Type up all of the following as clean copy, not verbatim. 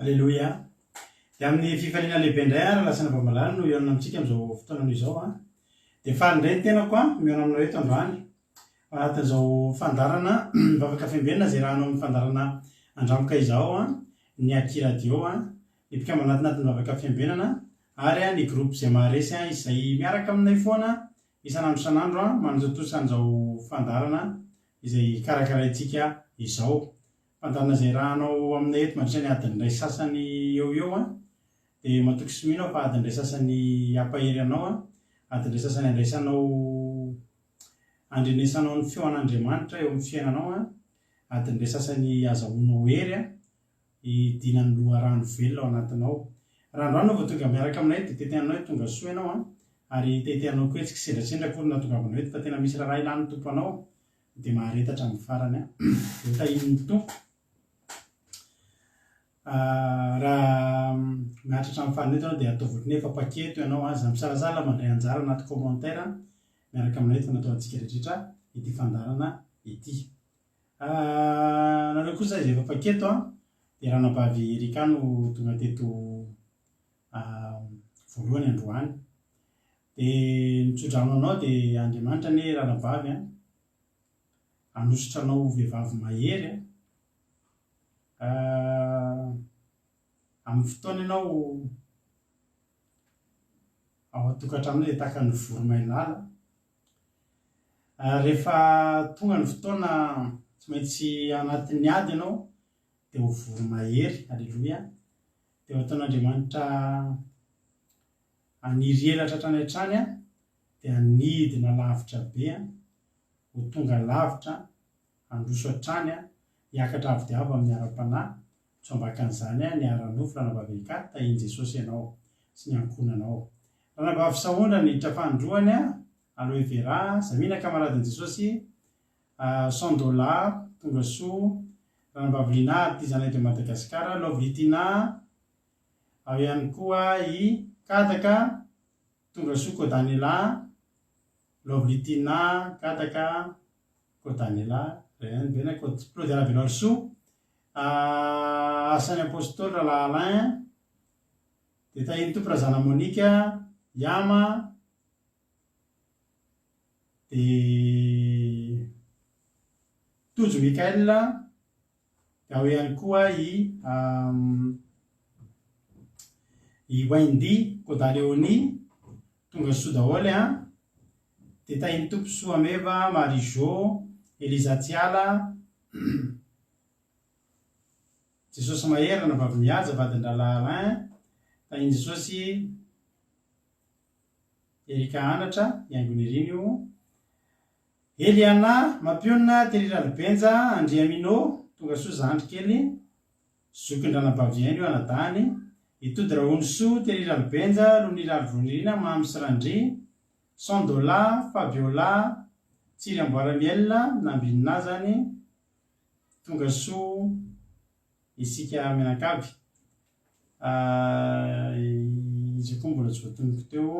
Alleloia. Dia amin'ny fifaliana lehibe indray ara lasana vamalany no ianona amintsika amin'izao fotoanano izao a. Dia faly indray ny tenako a mihaona aminao eto androany anatin'izao fandarana mivavaka fiambenana zay raha anao amin'ny fandarana andramoka izao a, ny akiradio a, ny mpikambana anatinatiny mivavaka fiambenana ary a ny groupe zay maharesy a izay miaraka aminay foana isan'andro isan'andro a manjotosa an'izao fandarana izay karakaraintsika izao. Fandarana zay raha anao aminay eto mandritra ny adiny iray sasany eo a, dia matoky sy mino fa adiny iray sasany ampahery anao a, adiny iray sasany andraisanao andrenesanao ny feon'Andriamanitra eo amin'ny fiainanao a, adiny iray sasany azahoanao hery a, idinany loharano velona ao anatinao. Raha androany vao tonga miaraka aminay dia teteanao hoe tonga soa ianao a, ary teteanao koa tsy kisendrasendra koa nahatongavana eto fa tena misy raha ilan'ny tompo anao dia maharetatra amin'ny farany a, dia tahin'ny tompo. Raha miatratra amin'ny farany eto ianao dia atao voatiny efa paketo ianao aza misalasala mandray anjara anaty commentaire miaraka aminay eto fa natao antsika rehetrarehetra ity fandarana ity. Nareo kosa izay efa paketo a dia ranabavy Erika no tonga teto voalohany androany. Dia nitsodrano anao dia Andriamanitra anie ranabavy a anosotra anao vehivavy mahery a, amin'ny fotoana ianao ao an-tokantrano dia tahaka ny voromailala. Rehefa tonga ny fotoana tsy maintsy anatin'ny ady ianao dia ho voromahery. Alleloia. Dia ataon'Andriamanitra haniry helatra hatrany hatrany a, dia hanidina lavitra be a, ho tonga lavitra handroso hatrany a, hiakatra avy dia avy amin'ny ara-panahy, tsy ambakan'izany a ny ara-nofo ranabavy Erika, tahian Jesosy ianao sy ny ankonanao. Ranabavy Saondra niditra fandroany a, aloe vera, Zamina kamaradin Jesosy, Sandola, tonga soa, ranabavy Lina ty zanay de Madagasikara, Lovlitina, ao ihany koa i Kadaka, tonga soa Kodanela, Lovlitina, Kadaka, Kodanela, bena Claude Ravelorso, asan'ny apôstôly Rala Alain, dia tahin'ny tompo razana Monika, Yama, dia Tojo Mikael, dia ao ihany koa i Wendy Kodaleoni, tonga soa daholo a, dia tahin'ny tompo Soameva, Marijo, Elizatsiala Jesosy maherana vavy mihaja vadin-dralarin tahiny Jesosy Erika anatra iangony irino Eliana mampionina Teriralibenja Andriamino tonga soa zandry kely zokin-dranam-baviainy io anadahany itody Raonisoa Teriralibenja Loniralivonirina Mamsirandry Sandola Fabiola Tsiry Amboaramiel nambinina zany tonga soa isika mianakavy izy koa mbola tsy voatonoko teo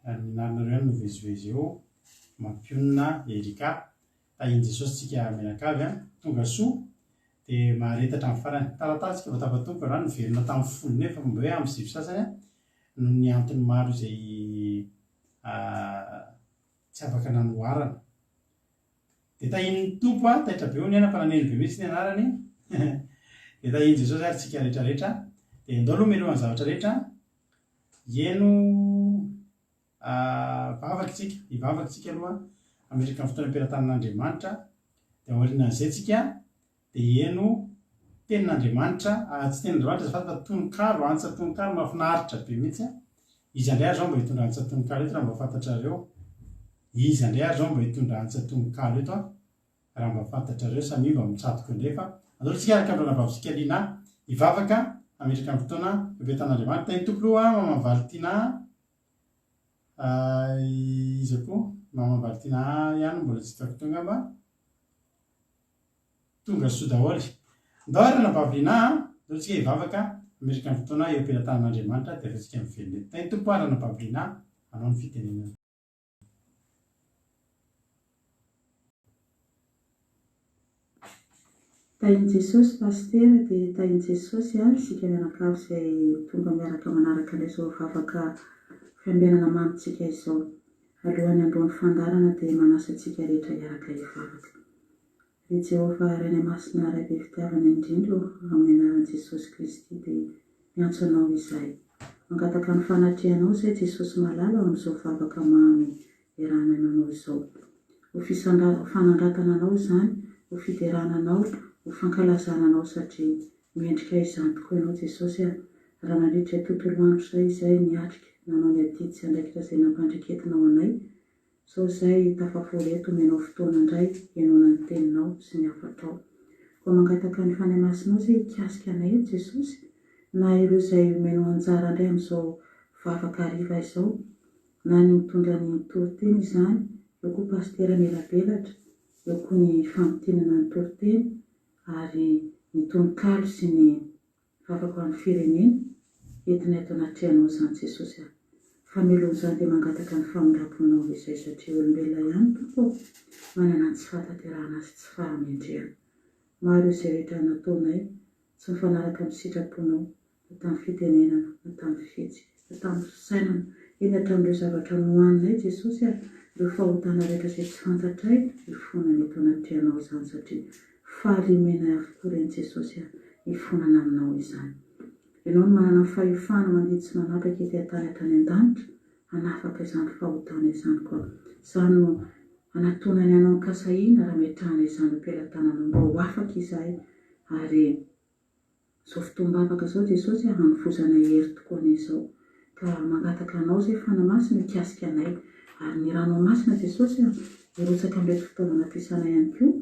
ary minarina reo novezivezy eo mampionina Erika tahiny Jesosy tsika mianakavy tonga soa dia maharetatra amin'ny farany taratasika vao tapatompo raha noverina tamin'ny folo nefa mba hoe amin'ny sivy sasany no ny antony maro izay tsy afaka nanoharana dia tahin'ny tompo taitra be hono fa naneno be mihitsy ny anarany dia tahiny Jesosy ary tsika rehetrarehetra dia indao aloha mialohan'ny zavatra rehetra eno ivavaka tsika aloha amerika amin'ny fotoana am-pelatanan'Andriamanitra dia aorianan'izay tsika dia eno tenin'Andriamanitra tsy tenin'Andriamanitra zafa fa tononkalo antsa tononkalo mahafinaritra be mihitsy izy andray ary zao mba hitondra antsa tononkalo eto raha mba fantatrareo izy andray ary zao mba hitondra antsa tononkalo eto raha mba fantatrareo samy mba mitsatoka nefa andao tsika araka vavitsika liana ivavaka amerika amin'ny fotoana am-pelatan'Andriamanitra tahiny tompo aloha mamavalitina izy koa mamavalitina ihany mbola tsy hitako tonga mba tonga soa daholy ndao ary nabaviliana ndao tsika ivavaka amerika amin'ny fotoana eo am-pelatan'Andriamanitra dia efa tsika mivelona tahiny tompo ary nabaviliana anao ny fitenenana tahiny Jesosy pastera dia tahiny Jesosy sika mianakavy izay tonga miaraka manaraka ilay izao vavaka fiambenana manitsika izao alohan'ny androany fandarana dia manasa antsika rehetra hiaraka hivavaka. Ry Jehovah Ray Masina Ray be fitiavana indrindra amin'ny anaran'i Jesosy Kristy dia miantso anao izay mangataka ny fanatrehanao izay Jesosy malala amin'izao vavaka mamy iarahana anao izao ho fanangatana anao izany ho fiderana anao ho fankalazana anao satria miendrika izany tokoa ianao Jesosy raha nandritra tontolo andro izay izay niatrika nanao ny adidy sy andraikitra izay nampandriketinao anay sao izay tafapory eto omenao fotoana indray ianona ny teninao sy ny afatao koa mangataka ny fanamasinao izay hikasika anay Jesosy na ireo izay omenao anjara indray amin'izao vavaka hariva izao na ny mitondra ny toriteny izany eo koa pastera Melabelatra eo koa ny famotinana ny toriteny ary ny tononkalo sy ny vavaka amin'ny firenena entina eto anatrehanao izany Jesosy famelony izany dia mangataka ny famindraponao izay satria olombelona ihany tompo manana ny tsy fahatanterahana sy tsy fahamendrehana maro izay rehetra nataonay tsy mifanaraka amin'ny sitraponao na tamin'ny fitenenana na tamin'ny fihetsika na tamin'ny fisainana eny hatramin'ireo zavatra nohaninay Jesosy ireo fahotana rehetra izay tsy fantatray ifonana eto anatrehanao izany satria faly omena avokoa reny Jesosy ifonana aminao izany ianao no manana fahefana mandidy sy manapaka ety an-tany hatrany an-danitra hanafaka izany fahotana izany koa izany no anatonany anao nykasahina raha metrahana izany am-pelatananao mba ho afaka izahay ary izao fotoam-bavaka izao Jesosy hanovozana hery tokoa an'izao ka mangataka anao izay fanamasina hikasika anay ary ny ranao masina Jesosy hirotsaka amin'ilay fotoana nampiasana ihany koa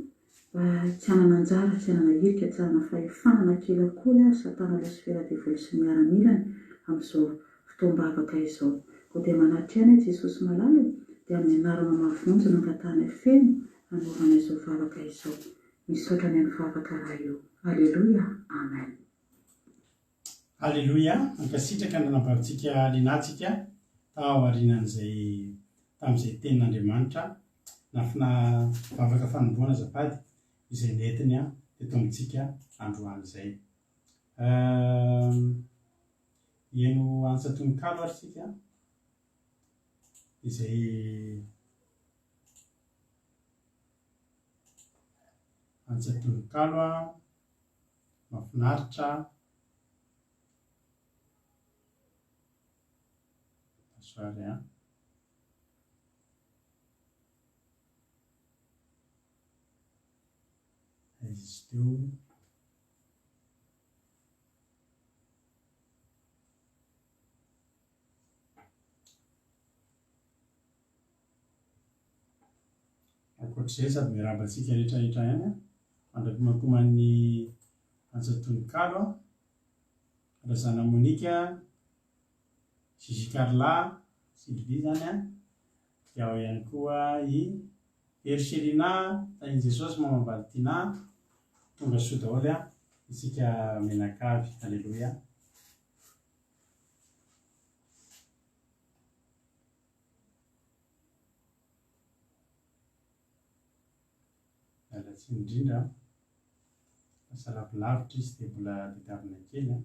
mba tsy hanana anjara tsy hanana hirika tsy hanana fahefanana kely akory satana lasofera devoly sy miaramilany amin'izao fotoam-bavaka izao koa dia manatrehana Jesosy malala dia amin'ny anarana mavonjy nangatahana feno hanaovana izao vavaka izao misaotra ny amin'ny vavaka raha io Alleluia Amen. Alleluia ankasitraka nanambavitsika linatsika tao aorianan'izay tamin'izay tenin'Andriamanitra nafina vavaka fanomboana azafady izay netiny teto amintsika androany izay eno antsa tononkalo ary sika izay antsa tononkalo mahafinaritra soary a izy teo akoatr'izay sady miarabantsika rehetrarehetra ihany a mandrapimakoman'ny Antsatonikalo a razana Monika Zizi Carla Sylvie zany a dia ao ihany koa i Erselina Tainy Jesosy Mama Valtina tonga soa daholo a isika menakavy alleluia alatsy indrindra asalapilavitra izy dia mbola tadiavina kely a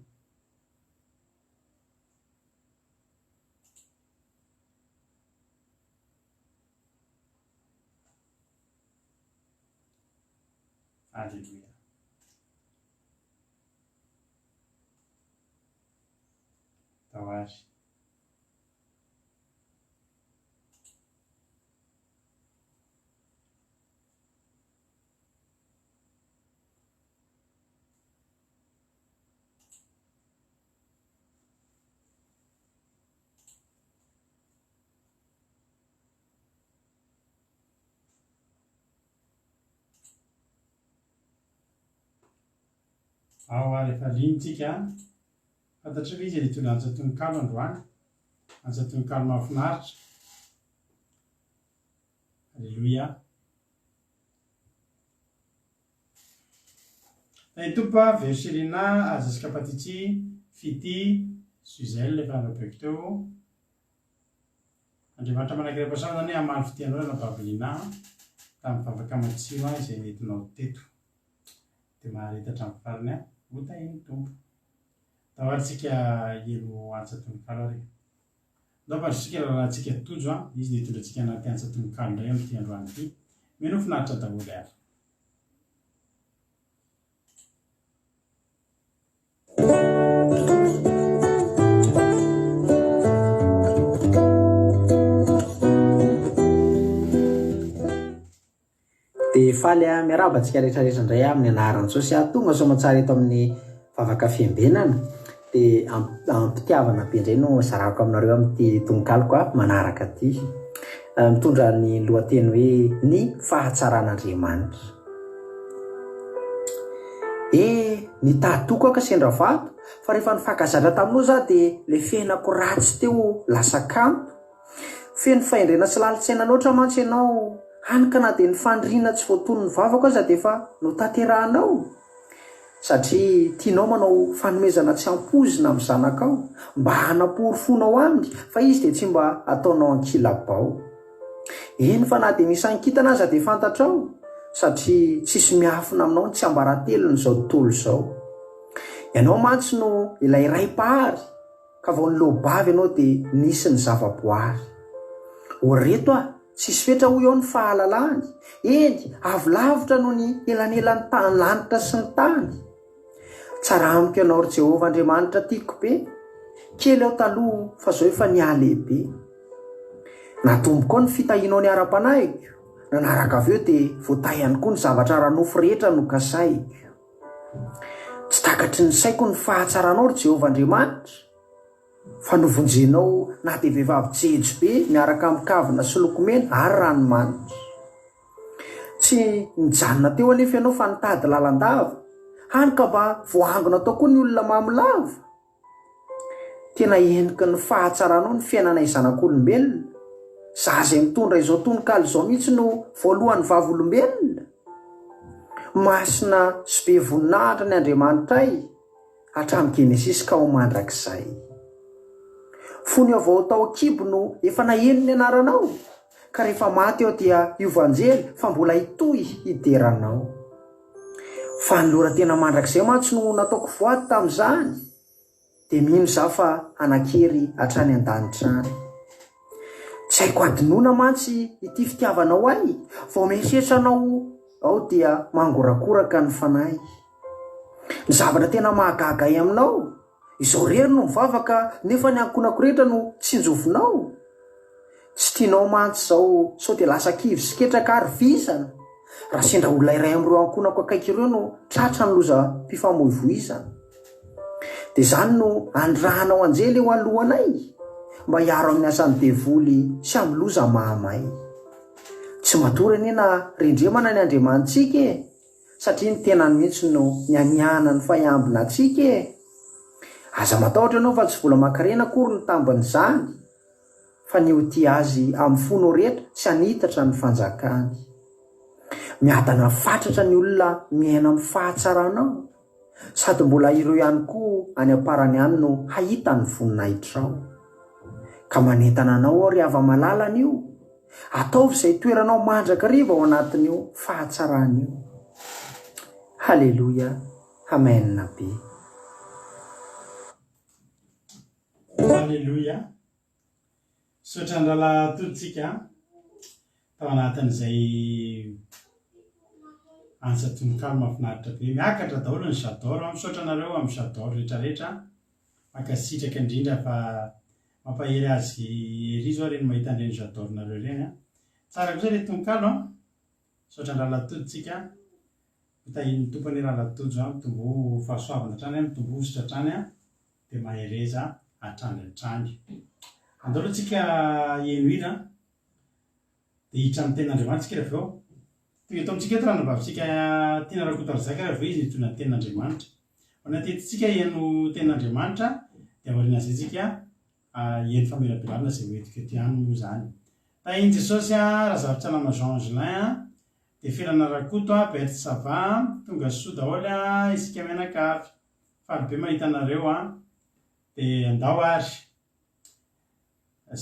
alleluia tao azy ao a rehefa linitsika fantatry ve izy hitondra Antsatonikalo androany Antsatonikalo mahafinaritra alleluia tompo a Verselina Azasika Patitsy Fity Suzelle efa napeako teo Andriamanitra manakirapasana zany amaly fitianao na Babilina tamin'ny vavaka matsio a izay nentinao teto dia maharetatra amin'ny fariny a ota iny tompo tahoaritsika elo Antsatonikalo ary ndaopatritsika rahatsika tojo a izy dia hitondratsika anaty Antsatonikalo indray amin'ity androany ity meno finaritra daholo ary dia faly a miarabantsika rehetrarehetra indray amin'ny anaran'i Jesosy a tonga soamantsara eto amin'ny vavaka fiambenana dia ampitiavana be indray no zarako aminareo amin'ity tonokaloko a manaraka ty mitondra ny lohateny hoe ny fahatsaran'Andriamanitra nitadoko aka sendra vato fa rehefa nifankazatra taminao za dia le fiainako ratsy teo lasa kanto feno fahendrena sy lalitsaina loatra mantsy ianao hanika na dia ny fandriana tsy voatony ny vavako aza dia efa notanterahanao satria tianao manao fanomezana tsy ampozina amin'ny zanakao mba hanapory fonao aminy fa izy dia tsy mba ataonao ankilabao eny fa na dia misy ankitana aza dia fantatrao satria tsisy miafina aminao tsy ambaratelony izao tontolo izao ianao mantsy no ilay ray-pahary ka vao ny lohabavy ianao dia nisy ny zavaboary oreto a tsisy fetra ho eo ny fahalalany eny avy lavitra noho ny elanelan'ny tany lanitra sy ny tany tsara amiko ianao ry Jehovah Andriamanitra tiako be kely ao taloha fa zao efa nialehibe natomboka ao ny fitahianao ny ara-panahiko nanaraka avy eo dia voatay ihany koa ny zavatra ranofo rehetra no kasaiko tsy takatry ny saiko ny fahatsaranao ry Jehovah Andriamanitra fa novonjenao na dia vehivavy jejo be miaraka amin'ny kavina sy lokomena ary ranomanitra tsy nijanona teo anefa ianao fa nitady lalandava hany ka mba voangona tao koa ny olona mamilava tena eniky ny fahatsaranao ny fiainana zanak'olombelona za izay mitondra izao tononkalo izao mihitsy no voalohan'ny vavolombelona masina sy be voninahitra ny Andriamanitray hatramin'ny Genesisy ka ho mandrakizay fony avao tao kibo no efa naheno ny anaranao ka rehefa maty ao dia iovanjely fa mbola hitohy hideranao fa ny loratena mandrakizay mantsy no nataoko voaty tamin'izany dia mino za fa anakery hatrany an-danitrany tsy haiko adinoana mantsy ity fitiavanao ahy vao mieriseritranao ao dia mangorakoraka ny fanahy ny zavatra tena mahagagay aminao izao rery no mivavaka nefa ny ankonako rehetra no tsy njovinao tianao mantsy zao sao de lasa kivy sy ketraka ary vizana raha sendra olona iray am'ireo ankonako akaiky ireo no tratra ny loza mpifamoivoizana de zany no andrahanao anjely eo alohanay mba hiaro amin'ny asan'ny devoly sy amin'ny loza mahamay tsy matory aniana rendremana ny andriamantsika satria ny tenany mihitsy no miamiana ny fahambina atsika aza matahotra ianao fa tsy vola makarena akory ny tambin'izany fa ny oti azy amin'ny fono rehetra sy anitatra ny fanjakany miadana fatratra ny olona miaina amin'ny fahatsaranao sady mbola ireo ihany koa any amparany any no hahita ny voninaitrao ka manentana anao ao ry ava-malalana io ataovy izay toeranao mandraka riva ao anatin'io fahatsarana io. Halleluja, amen be. Halleluja. Sotrandrala tolotsika tao anatin'izay ansa-tononkalo mahafinaritra be miakatra daholo ny J'adore misaotranareo amin'ny J'adore rehetrarehetra makasitraka indrindra fa mampahery azy ery zao reny mahita an'ireny J'adore nareo reny tsara kosa le tononkalo sotrandrala tolotsika mitahin'ny tompony rahalatojo mitombo fahasoavana hatrany mitombo ositra hatrany dia mahereza hatrany hatrany andao aloha tsika eno hira dia hiditra amin'ny tenin'Andriamanitra rehefa avy eo toy eto amintsika eto ranam-bavitsika tiana rakotarizaka rehefa izy nitona ny tenin'Andriamanitra anatetitsika eno tenin'Andriamanitra dia aoriana izay tsika eno famelabelarana izay hoentiko ety any moa zany tahiny Jesosy raha zavatra nama Jean Angelin dia felana rakoto Bertsava tonga soa daholo isika mianakavy faly be mahita anareo dia andao ary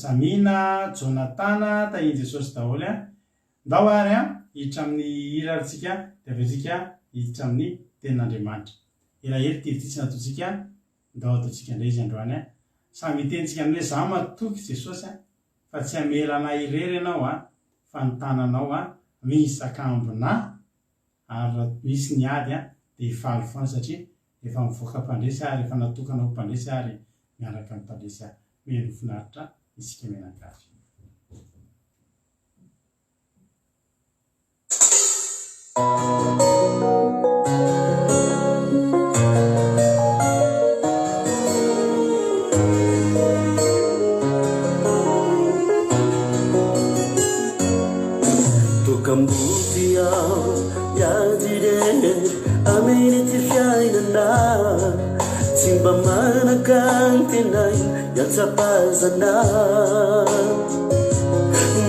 Samina Jonatana tahiny Jesosy daholo andao ary hiditra amin'ny hira aritsika dia avetsika hiditra amin'ny tenin'Andriamanitra elahery tivitsitsy nataontsika ndao ataontsika indray izy androany samy tenitsika amin'ilay za matoky Jesosy fa tsy hamelana irery ianao fa ny tananao misy sakambona ary misy ny ady dia hifaly foana satria efa mivoaka mpandresy ary efa natokanao mpandresy ary miaraka amin'ny mpandresy miheno finaritra isika mianakavy. Tokambuti ao yadire amenity fiainana tsy mba manakantenay yatsapazana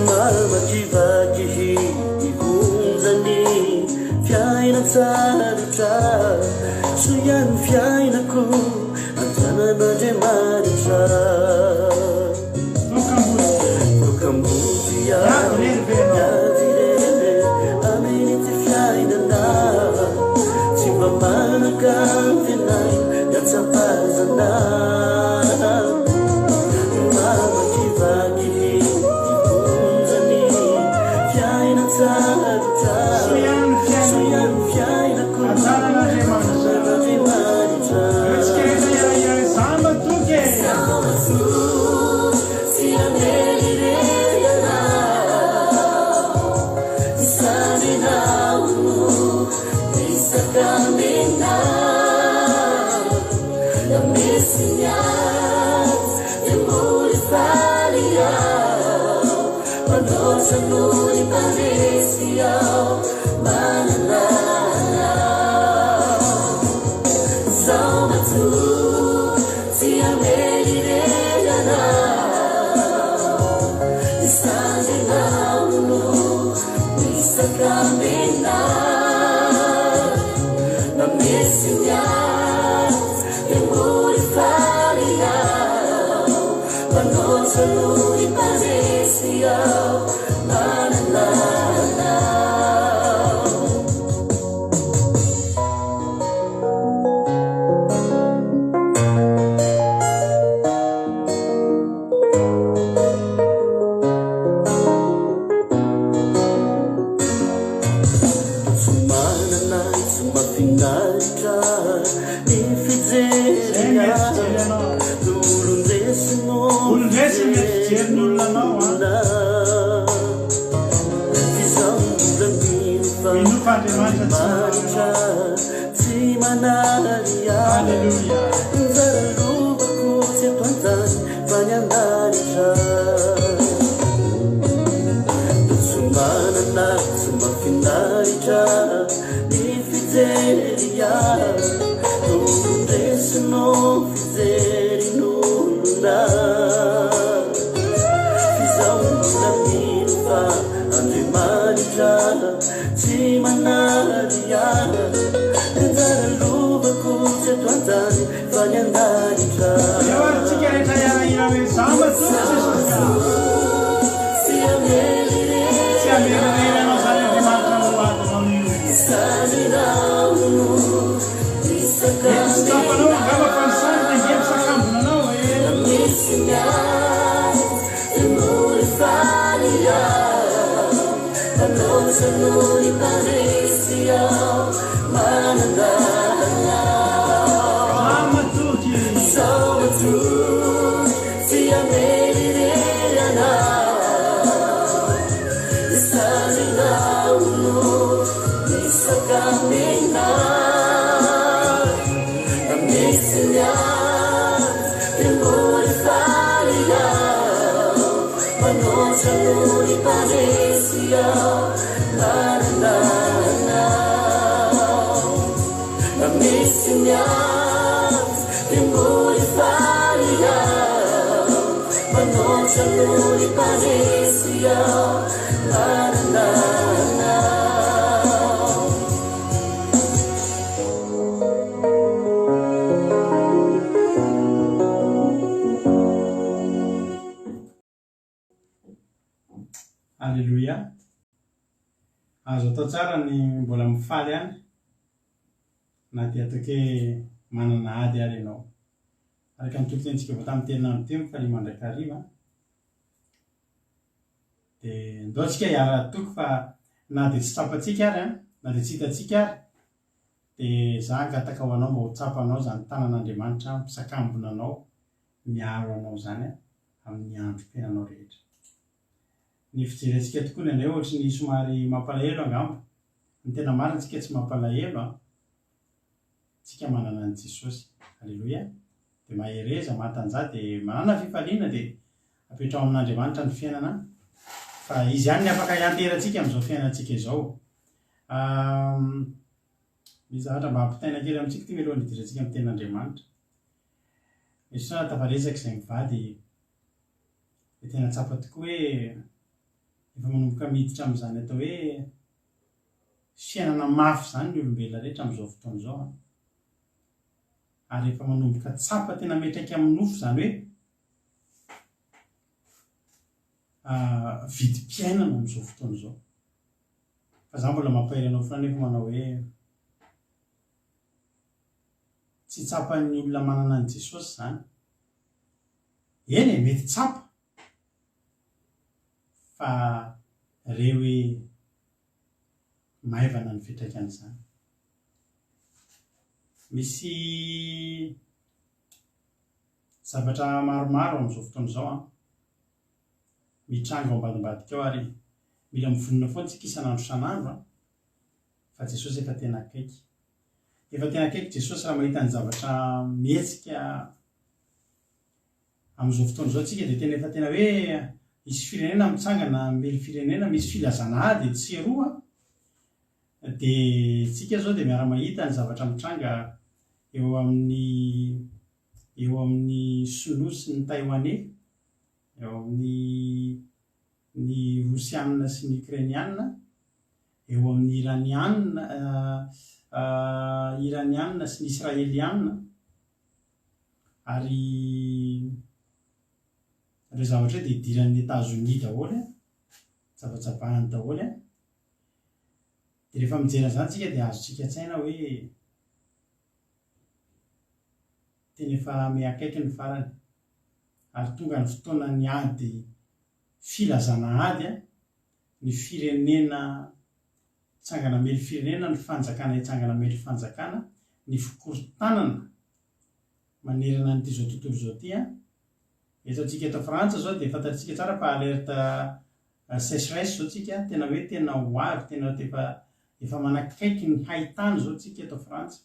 mamakivaky hikonzany fiaina tsaratra so ihany fiainako antanan'Andriamanitra tokambuti ao yadire amenity fiainana tsy mba manakantenay yatsapazana mamakivaky hikonzany fiaina tsaratra so ihany fiainako antanan'Andriamanitra Sanuri parecia manana Zama tu si amelirena Isanje naunu Nisakamena Na mesinya Emuri faria Pano sanuri parecia Ulundesi me Andriamanitra tsy manaria zaralobako tsy eto antany fa ny andanitra tsy manana tsy mafinaritra ny fijeria tondresino fijerin'olona fizaonina mino fa Andriamanitra tsy manaria zaralobako tsy eto antany fa ny andanitra Eoaritsika rehetra iarahira hoe Zambatsoka sy amelire tsy amelireny anao zany Andriamanitra no ato mamino sanirauno tapanao angamba fa nisany nangery sakambona anao misina imuri faria panosanuri paresia manandana Zambatsoky Zambatsoky sy amelirerana sanirauno misakamena misina imuri faria panosanuri paresia manandana misina imuri faria panosanuri paresia manandana Alleluia. Azo atao tsara ny mbola mifaly any na dia ataoko hoe manana ady ary ianao. Araka ny tokotensika vao tamin'ny terinandro teo mifaly mandrakariva dia ndaotsika hiara-toko fa na dia tsy tsapantsika ary na dia tsy hitantsika ary dia za angataka ho anao mba ho tsapanao zany tanan'Andriamanitra mpisakambona anao miaro anao zany amin'ny androm-piainanao rehetra. Ny fijerentsika tokoa indray ohatry ny somary mampalahelo angamba ny tena marina tsika tsy mampalahelo tsika manana an' Jesosy. Alleluia. Dia mahereza matanjah dia manana fifaliana dia apetrao amin'Andriamanitra ny fiainana fa izy ihany ny afaka hianterantsika amin'izao fiainantsika izao. Misy zavatra mba hampitaina kely amintsika ty alohan'ny hidirantsika amin'ny tenin'Andriamanitra. Misy fotoana tafaresaka izay mivady dia tena tsapa tokoa hoe efa manomboka miditra amin'izany atao hoe fiainana mafy zany ny olombelona rehetra amin'izao fotoana izao ary efa manomboka tsapa tena metraka amin'ny nofo zany hoe vidim-piainana amin'izao fotoana izao. Fa za mbola mampahery anao foana nefa manao hoe tsy tsapan'ny olona manana an' Jesosy zany. Eny e, mety tsapa fa reo hoe maivana ny fiantraikan'izany. Misy zavatra maromaro amin'izao fotoana izao mitranga ao ambadimbadika ao ary mila mivonona foana tsika isan'andro isan'andro fa Jesosy efa tena akaiky. Efa tena akaiky Jesosy raha mahita ny zavatra mihetsika amin'izao fotoana izao tsika dia tena efa tena hoe misy firenena mitsangana mely firenena misy filazana ady tsy eroa dia tsika zao dia miara-mahita ny zavatra mitranga eo amin'ny Sinoa sy ny Taïwanais, eo amin'ny Rosianina sy ny Ukrainianina, eo amin'ny Iranianina sy ny Israelianina ary ireo zavatra dia idiran'ny Etazonia daholo javatsavahany daholo dia rehefa mijery an'izany tsika dia azotsika tsaina hoe tena efa miakaiky ny farany ary tonga ny fotoana ny ady filazana ady ny firenena tsangana mely firenena ny fanjakana hitsangana mely fanjakana ny fikorontanana manerana nyity zao tontolo zao ty eto antsika eto Frantsa zao dia fantatsika tsara fa alerte sécheresse zao tsika tena hoe tena ho avy tena efa efa manakaiky ny haitany zao tsika eto Frantsa.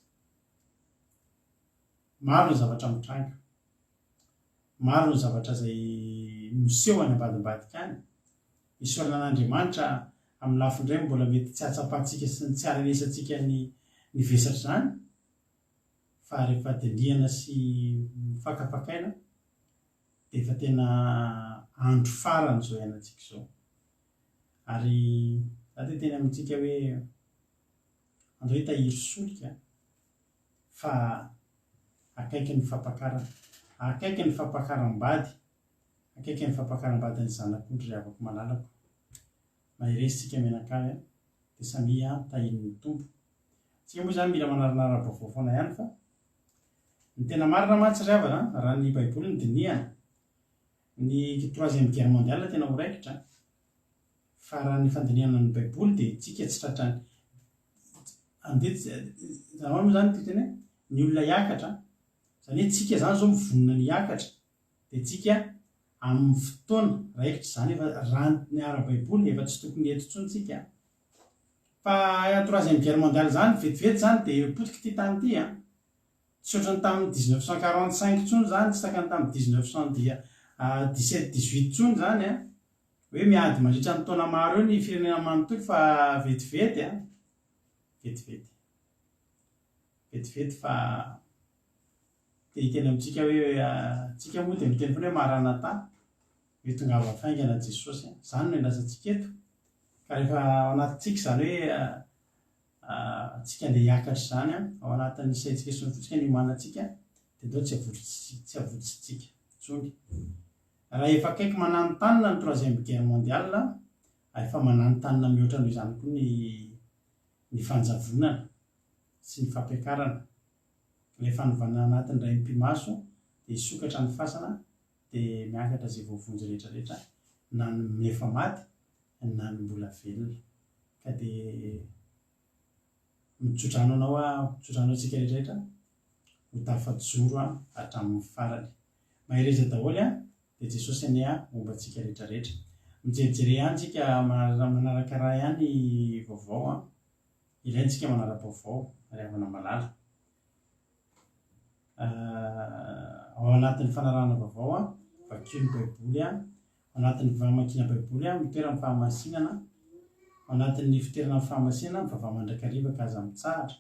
Maro ny zavatra mitranga, maro ny zavatra zay miseho any ambadimbadika any. Isaorana an'Andriamanitra amin'ny lafindray mbola mety tsy atsapahantsika sy ny tsy aranesantsika ny vesatra zany, fa rehefa dinihana sy mifakafakaina dia efa tena andro farany zao iainantsika zao. Ary za dia teny amintsika hoe andao hitahiry solika fa akaiky ny fampakarana, akaiky ny fampakaram-bady, akaiky ny fampakaram-bady ny zanak'ondry ry havako malalako. Mahiresitsika menakavy dia samy tahiny tompo. Tsika moa zany mila manaranara vaovao foana ihany fa ny tena marina mantsy ry havana raha ny baiboly ny dinihana. Ny troisième guerre mondiale tena horaikitra, fa raha ny fandinihana ny baiboly dia tsika tsy tratrany zanao moa zany titeny hoe ny olona hiakatra, zany hoe tsika zany zao mivonona ny hiakatra dia tsika amin'ny fotoana raikitra zany efa raha ny ara-baiboly efa tsy tokony eto intsony tsika. Fa troisième guerre mondiale zany vetivety zany dia potika ty tany ity tsy ohatrany tamin'ny 1945 intsony zany, tsy takany tamin'ny 1917-18 intsony zany hoe miady mandritra ny taona maro eo ny firenena manontolo, fa vetivety vetivety fa dia hiteny amintsika hoe tsika moa dia miteny foana hoe maranatha, hoe tongava faingana Jesosy. Zany no endasantsika eto, ka rehefa ao anatintsika zany hoe tsika andeha hiakatra zany ao anatin'ny saintsika sy ny fotsika ny omanantsika dia ndao tsy avotsitsika intsony. Raha efa akaiky mananotanina ny troisième guerre mondiale, efa mananotanina mihoatra noho izany koa ny fanjavonana sy ny fampiakarana. Ilay fanovana anatin'ny ray mpimaso dia hisokatra ny fasana dia miakatra izay voavonjy rehetrarehetra, na ny mefa maty na ny mbola velona. Ka dia mitrotranao tsika rehetrarehetra ho tafajoro hatramin'ny farany. Mahireza daholo dia Jesosy ania momba antsika rehetrarehetra. Mijerijery ihany tsika manaraka raha ihany vaovao, ilaintsika manara-baovao ry havana malala. Ao anatin'ny fanarahana vaovao vakio ny baiboly, ao anatin'ny famakiana baiboly mitoera amin'ny fahamasinana, ao anatin'ny fitoerana amin'ny fahamasinana mivavah mandrakariva ka aza mitsahatra.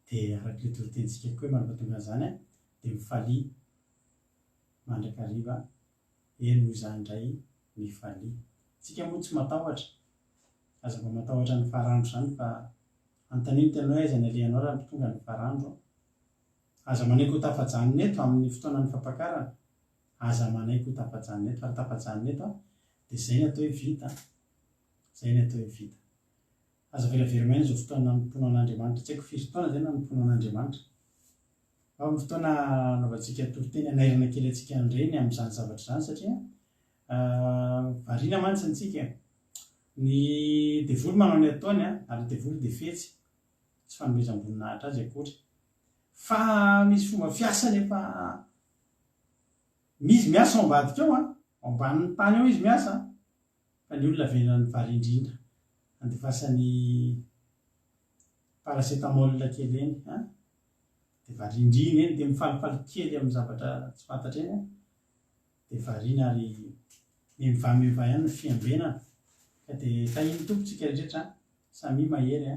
Dia arak'ilay toritentsika koa mampatonga an'izany dia mifalia mandrakariva eny izany indray mifalia. Tsika moa tsy matahotra, aza mba matahotra ny faharandro zany fa antaniny tenao aiza ny alehanao raha tonga ny faharandro. Aza manaiky ho tafajanona eto amin'ny fotoanan'ny fampakarana, aza manaiky ho tafajanona eto, ary tafajanona eto dia izay ny atao hoe vita, izay ny atao hoe vita. Aza velavelomaina izao fotoana nampono an'Andriamanitra, tsy haiko firy taona izay nampono an'Andriamanitra. Ao amin'ny fotoana anaovantsika toriteny anairana kely antsika andreny amin'izany zavatra izany, satria variana mantsy antsika. Ny devoly manao ny ataony ary devoly dia fetsy, tsy fanomezam-boninahitra azy akory. Fa misy fomba fiasany efa izy miasa ao ambadika ao ambanin'ny tany ao izy miasa, fa ny olona venany vary indrindra andefasany paracetamol kely eny dia varindrina eny dia mifalifaly kely amin'ny zavatra tsy fantatra eny dia variana ary mivameva ihany ny fiambenana. Ka dia tahiny tompontsika rehetrarehetra samy mahery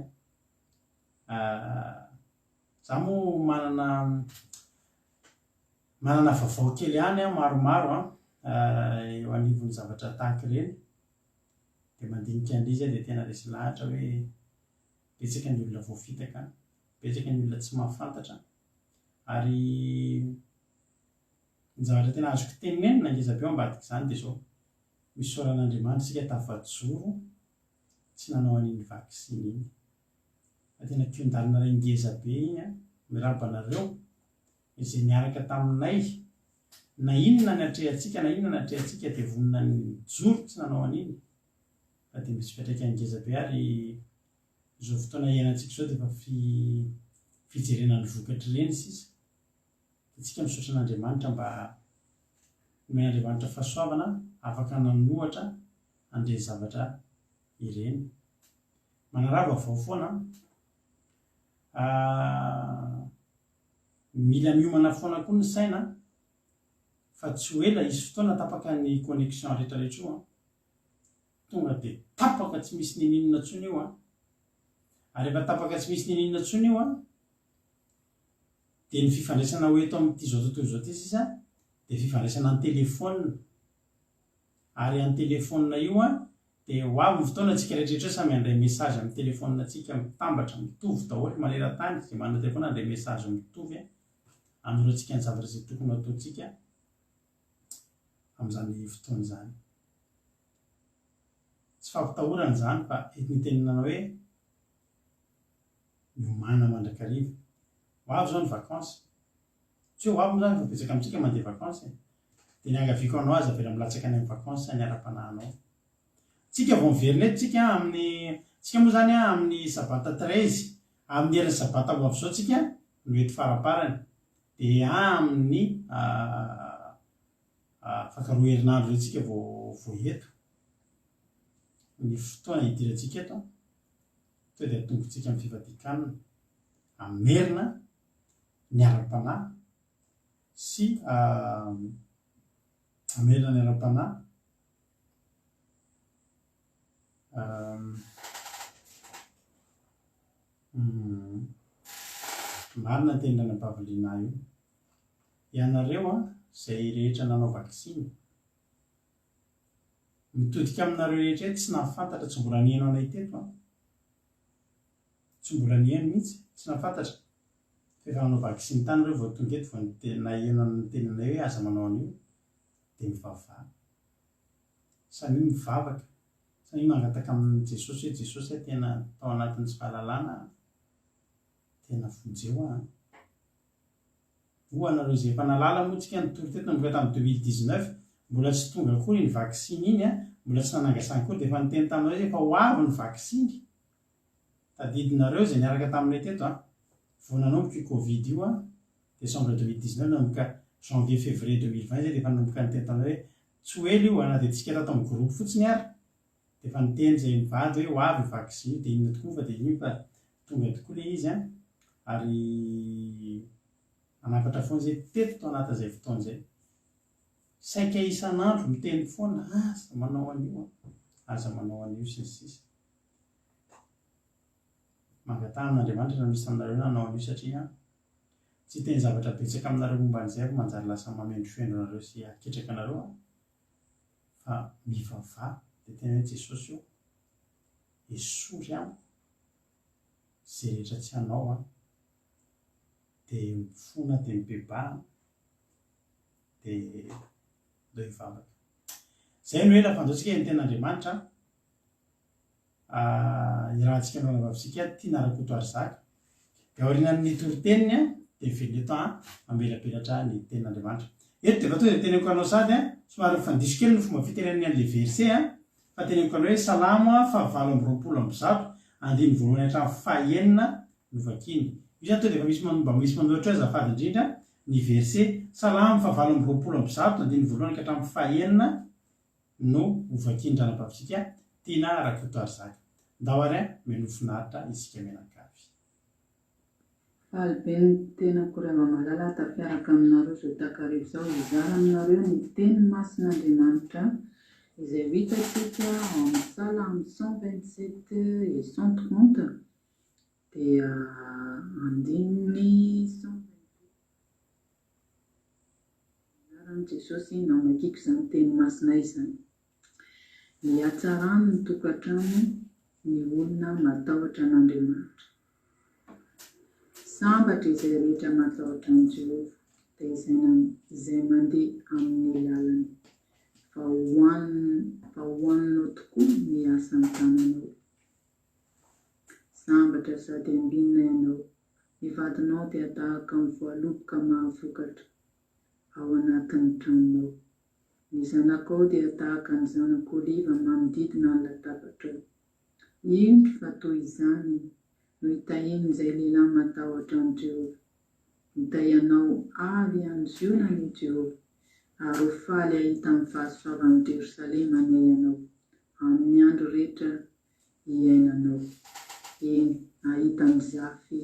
za moa manana vaovao kely ihany maromaro eo anivon'ny zavatra tahaka ireny. Dia mandinika an'ilay dia tena resy lahatra hoe betsaka ny olona voafitaka, betsaka ny olona tsy mahafantatra, ary ny zavatra tena azoko tenenina nangeza-be ao ambadika izany dia izao: misy saoran'Andriamanitra isika tafajoro tsy nanao an'iny vaksiny iny. Fa tena kion-dalina iray ngeza-be iny mirabanareo izay niaraka taminay, na inona ny atrehantsika dia vonona ny joro tsy nanao an'iny. Fa dia misy fiatraikany ngeza-be ary izao fotoana iainantsika izao dia efa fijerena ny vokatra ireny sisa. Tsika misaotra an'Andriamanitra mba nomena Andriamanitra fahasoavana afaka nanohatra an'ireny zavatra ireny. manarava vao foana mila miomana foana koa ny saina fa tsy ho ela isy fotoana tapaka ny connexion rehetrarehetra io tonga dia tapaka tsy misy nininona ntsony io ary efa tapaka tsy misy nininona ntsony io dia ny fifandraisana ho eto amin'ity zao tontolo zao ty sisa dia fifandraisana ny telefona ary any telefona io dia ho avy ny fotoana atsika rehetrarehetra samy handray mesazy amin'ny telefona atsika mitambatra mitovy daholo maneran-tany zay manana telefona handray mesazy mitovy anoratsika ny zavatra izay tokony ataontsika amin'izany fotoana izany tsy fampitahorana izany fa etiny teninana hoe miomana mandrakariva ho avy zao ny vakansa tsy ho avy zany fa betsaka amintsika mandeha vakansa dia ny angaviako anao azy avela milatsaka any amin'ny vakansa ny ara-panahinao tsika vao miverina eto tsika amin'ny tsika moa zany amin'ny sabata 13 amin'ny herin'ny sabata ho avy zao tsika no ety faraparany dia amin'ny fakaroa herinandro reo tsika vao eto ny fotoana hidirantsika eto to dia atombotsika amin'ny fivadikanina amerina ny ara-panahy sy amerina ny ara-panahy marina ny tenirana baviliana io ianareo zay rehetra nanao vaksiny mitodika aminareo rehetra tsy nahafantatra tsy mbola nihaino anay teto tsy mbola nihaino mihitsy tsy nahafantatra fefa nanao vaksiny tany reo vao tonga eto vao naheno ny teninay hoe aza manao an'io dia mivavaka samy mivavaka samy mangataka amin'ny jesosy hoe jesosy tena tao anatin'ny tsy fahalalana tena fonjeo hoanareo izay efa nalala moa tsika nitory teto nanomboka tamin'ny 2019 mbola tsy tonga akory ny vaksiny iny mbola tsy nanangasany kory dia efa niteny taminareo hoe efa ho avy ny vaksiny tadidinareo izay niaraka taminay teto vao nanomboka io covid io décembre 2019 nanomboka janvier février 2020 zay dia efa nanomboka niteny taminareo hoe tsy ho ela io anaty tsika tato amin'ny groupe fotsiny ary dia efa niteny zay mivady hoe ho avy ny vaksiny dia inona tokoa fa dia iny fa tonga tokoa le izy ary anafatra foana zay teto tao anatin'izay fotoana izay saika isan'andro miteny foana aza manao an'io aza manao an'io sisisisa mangatahana n'Andriamanitra na misy taminareo nanao an'io satria tsy teny zavatra betsaka aminareo momba an'izay ary manjary lasa mamendry fendro anareo sy aketraka anareo fa mivavah dia tena hoe jesosy io esory amiko zay rehetra tsy hanao dia mifona dia mibebahana dia ndeo hivavaka zay no hoe lafandaotsika ny ten'Andriamanitra irahantsika andro anavavitsika tia narakoto ary zaka dia aorinan'ny toriteniny dia veleto mamelabelatra ny ten'Andriamanitra eto dia efa tonga dia teneniko anao sady somary mifandiso kely ny fomba fitenenany an'le verse fa teneniko anao hoe salamo fahavalo amby roapolo amby zato andiny voalohany hatramin'ny fahaenina no vakiny io zany to dia efa misy manoatra hoe azafady indrindra ny verse salamo fahavalo amby roapolo amby zato andiny voalohany ka hatramin'ny fahaenina no hovakiny ranam-bavitsika tiana rakoto ary zaka ndao ary meno finaritra isika menakavy Alibe ny tena korava malala tafiaraka aminareo zao takarivo zao izara aminareo ny teny masin'Andriamanitra izay hitantsika ao amin'ny Salamo 127 et 130 dia andininy 128 anarany Jesosy namakiko izany teny masina izany ny hatsarany ny tokantrano ny olona matahotra an'Andriamanitra sambatra izay rehetra matahotra an' Jehova dia izay mandeha amin'ny lalany fa hohaninao tokoa ny asan'ny tananao sambatra sady ambinina ianao ny vadinao dia tahaka ny voaloboka mahavokatra ao anatin'ny tranonao ny zanakao dia tahaka ny zanak'oliva manodidina ny latabatrao indro fa toy izany no hitahiny izay lehilahy matahotra an' Jehova hitahianao avy anziona ny Jehova ary ho faly ahita amin'ny fahasofavany Jerosalema ny ianao amin'ny andro rehetra iainanao eny ahita mizafy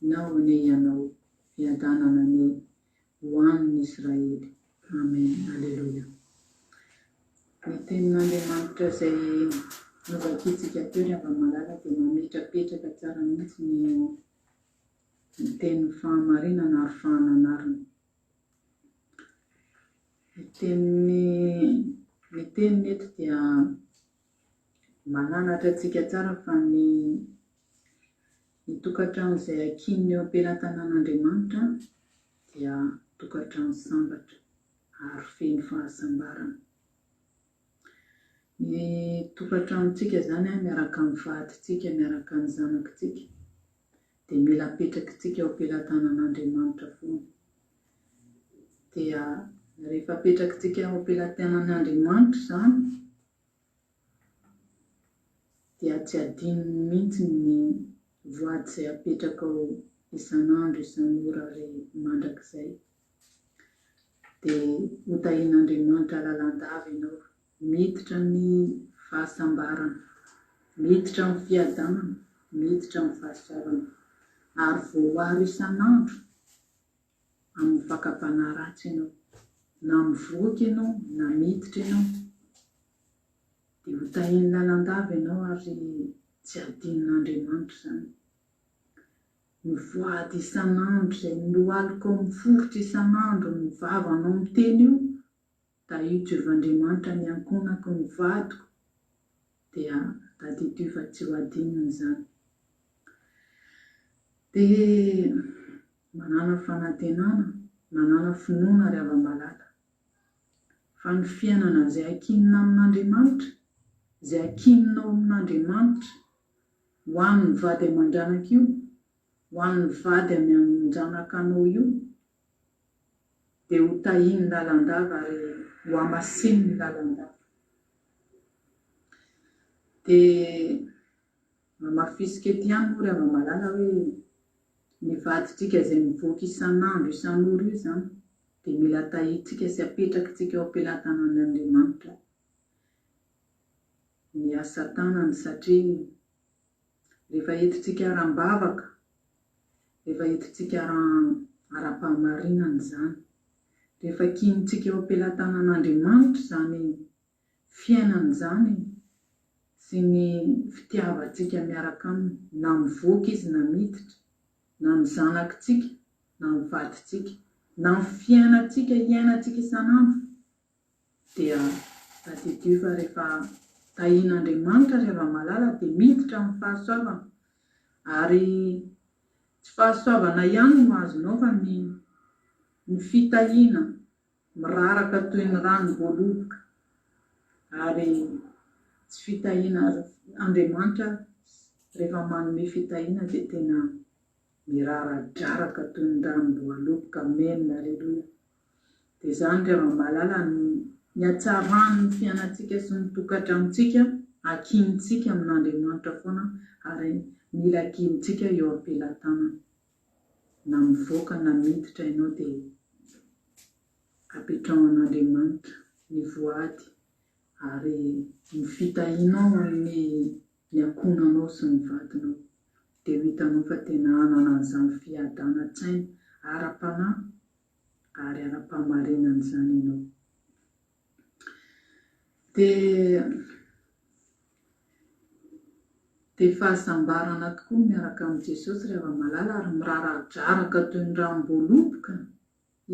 nao ane ianao fiadanana ny hoan'ny Israely. Amen. Alleluia. Ny tenin'Andriamanitra izay novakitsika teo rehefa malala dia mametrapetraka tsara mihitsy ny teny fahamarinana ary fahananarana. Ny teny eto dia mananatra antsika tsara fa ny tokantrano izay akinny eo am-pelatanan'Andriamanitra dia tokantrano sambatra ary feno fahasambarana. Ny tokantranontsika zany miaraka amin'ny vadintsika, miaraka amin'ny zanakitsika dia mila apetrakitsika eo am-pelatanan'Andriamanitra foana. Dia rehefa apetrakitsika eo am-pelatanan'Andriamanitra zany dia tsy adinony mihitsy ny voady izay apetraka ao isan'andro isan'ora ary mandrakizay. Dia hotahin'Andriamanitra lalandava ianao, miditra ny fahasambarana, miditra ny fiadanana, miditra ny fahasarana ary voaaro isan'andro amin'ny fakapana ratsy ianao, na mivoaka ianao na miditra ianao dia hotahiny lalandava ianao ary tsy adinon'Andriamanitra zany. Mivoady isan'andro izay noalika ao miforotra isan'andro ny vavanao miteny io, da io Jehovahandriamanitra niankonako ny vadiko dia tadidio fa tsy ho adinony zany. Dia manana fanantenana, manana finoana rehefa malala fa ny fiainana izay akinina amin'Andriamanitra, izay akinonao amin'Andriamanitra ho an'ny vady aman-janaka io, ho an'ny vady aman-janaka anao io dia ho tahiny lalandava ary ho amasininy lalandava. Dia mamafisika ety ihany moa rehefa malala hoe ny vadintsika izay mivoaka isan'andro isan'ora io zany dia mila tahitsika sy apetrakitsika eo am-pelatanan'Andriamanitra ny asa tanany, satria rehefa entitsika aram-bavaka, rehefa entitsika ara-pahamarinana zany, rehefa kinitsika eo am-pelatanan'Andriamanitra zany fiainana zany sy ny fitiavantsika miaraka aminy, na mivoaka izy na miditra, na ny zanakitsika na ny vadintsika, na ny fiainantsika iainantsika isan'andro dia tadidio fa rehefa tahin'Andriamanitra rehefa malala dia miditra amin'ny fahasoavana. Ary tsy fahasoavana ihany no azonao fa ny fitahiana miraraka toy ny ranom-boaloboka. Ary tsy fitahiana Andriamanitra rehefa manome fitahiana dia tena miraradraraka toy ny ranom-boaloboka. Amen. Alleluia. Dia zany rehefa malala ny hatsarany ny fiainantsika sy ny tokantranontsika akinitsika amin'Andriamanitra foana ary mila akinitsika eo am-pelatanana. Na mivoaka na miditra ianao dia apetrahan'Andriamanitra ny voady ary ny fitahianao amin'ny ankonanao sy ny vadinao dia hitanao fa tena anana an'izany fiadan-tsaina ara-panahy ary ara-pahamarinana izany ianao. Dia fahasambarana tokoa miaraka amin'ny Jesosy rehefa malala ary miraradraraka toy ny ranom-boaloboka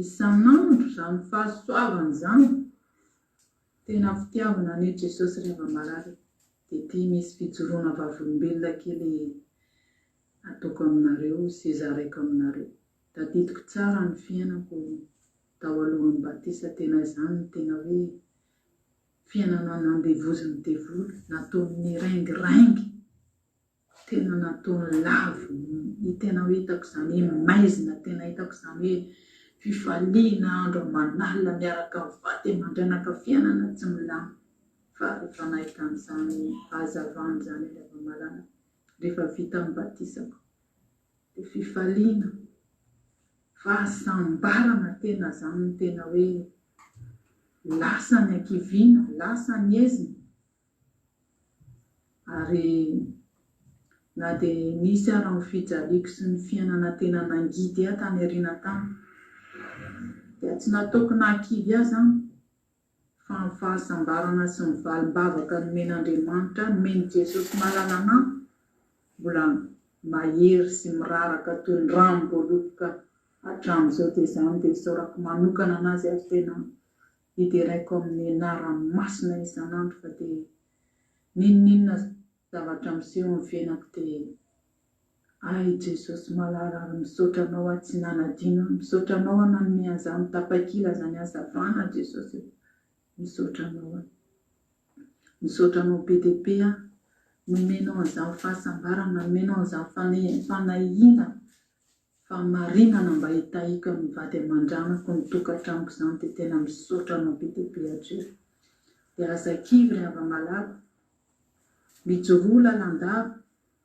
isan'andro zany fahasoavana zany. Tena fitiavana ane Jesosy rehefa malala. Dia ity misy fijoroana vavolombelona kely ataoko aminareo sy zaraiko aminareo. Tadidiko tsara ny fiainako tao alohan'ny batisa, tena izany tena hoe fiainana nandevoziny devoly, nataony raingirangy, tena nataony lavo, tena hoe hitako izany hoe maizina, tena hitako izany hoe fifaliana andro aman'alina miaraka amin'ny vady aman-janaka fiainana tsy milamy. Fa rehefa nahita an'izany fahazavana zany rehefa malala, rehefa vita ny batisako dia fifaliana, fahasambarana tena zany tena hoe lasa ny ankiviana, lasa ny ezina. Ary na dia nisy ara ny fijaliako sy ny fiainana tena nangidy aho tany ariana tany dia tsy nataoko nankivy azy fa ny fahasambarana sy ny valim-bavaka nomen'Andriamanitra nomeny Jesosy mahalala anahy mbola mahery sy miraraka toy ny ranom-boaloboka hatramin'izao dia izany dia isaorako manokana anazy ary tena hideraiko amin'ny anarany masina isan'andro fa dia ninonina zavatra miseho ny fiainako dia ay Jesosy mahalala ary misaotra anao aho tsy nanadino, misaotra anao aho nanome an'izany tapakila zany hazavana Jesosy, misaotra anao aho, misaotra anao be dia be aho, nomenao an'izany fahasambarana, nomenao an'izany fanahihina fa marinana mba hitahiko amin'ny vady aman-dranako ny tokantranoko izany dia tena misaotra anao be dia be atreo dia aza-kivy ry hava-malala mijoroa lalandava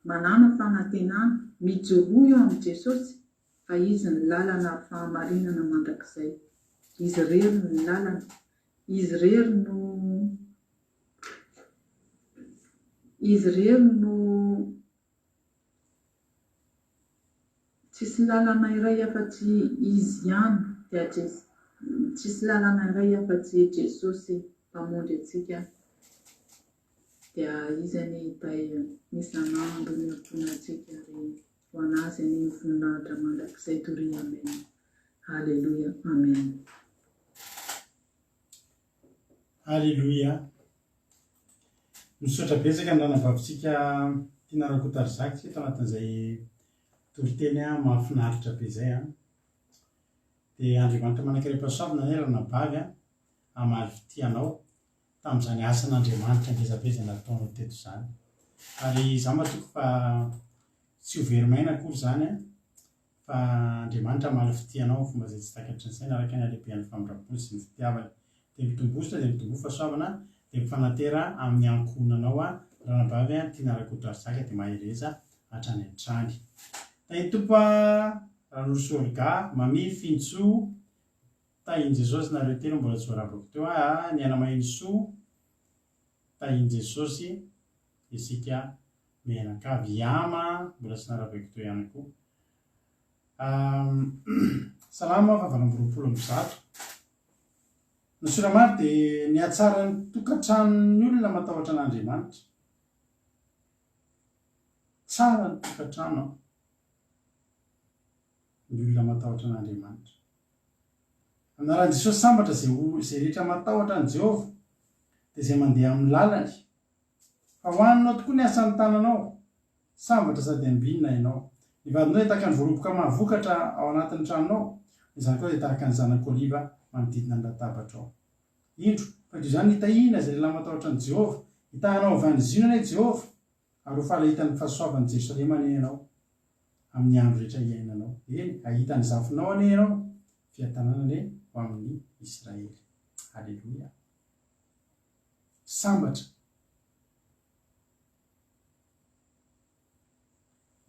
manana fanantenana mijoroa eo amin'ny Jesosy fa izy ny lalana ary fahamarinana mandrakizay, izy rery ny lalana, izy rery no tsisy lalana iray afa-tsy izy ihany dia tsisy lalana iray afa-tsy Jesosy mpamondry antsika dia izany hitay isan'andro ny ampona antsika ary ho anazy ny voninahitra mandrakizay tory amen. Halleluja, amen. Halleluja. Misaotra betsaka ny ranavavitsika tiana Rakotarizaka tao anatin'izay toriteny mahafinaritra be izay dia Andriamanitra manankiram-pahasoavana ny ranabavy hamaly fitianao tamin'izany asan'Andriamanitra ngezabeza nataonao teto izany ary izaho matoko fa tsy ho verimaina akory izany fa Andriamanitra hamaly fitianao fomba izay tsy takatry ny saina araka ny halehibehan'ny famindrampony sy ny fitiavana dia mitombosotra dia mitombo fahasoavana dia mifanatera amin'ny ankohonanao ranabavy tiana Rakotarizaka dia mahereza hatrany an-trany. Tahitompo Ranosorga mami Fintso tahin Jesosy nareo telo mbola tsy voaravako teo ny anamahiny soa tahin Jesosy isika mianakavy Yama mbola tsy naravako teo ihany koa. Salama fa 8:30 ny soramary dia ny atsara ny tokantranon'ny olona matahotra an'Andriamanitra, tsara ny tokantrano ny olona matahotra an'Andriamanitra. Anaran'i Jesosy sambatra izay rehetra matahotra an' Jehovah dia izay mandeha amin'ny lalany fa hoaninao tokoa ny asan'ny tananao, sambatra sady ambinina ianao. Ny vadinao dia tahaka ny voaloboka mahavokatra ao anatin'ny tranonao, izany koa dia tahaka ny zanak'oliva manodidina ny latabatra ao. Indro fa io izany hitahina izay lehilahy matahotra an' Jehovah, hitahanao avy any zinona i Jehovah ary ho falahitan'ny fahasoavan'i Jerosalema anie ianao amin'ny andro rehetra iainanao. Eny, ahitany zafinao anie ianao fiatanana anie ho amin'ny Israely. Halleluja. Sambatra.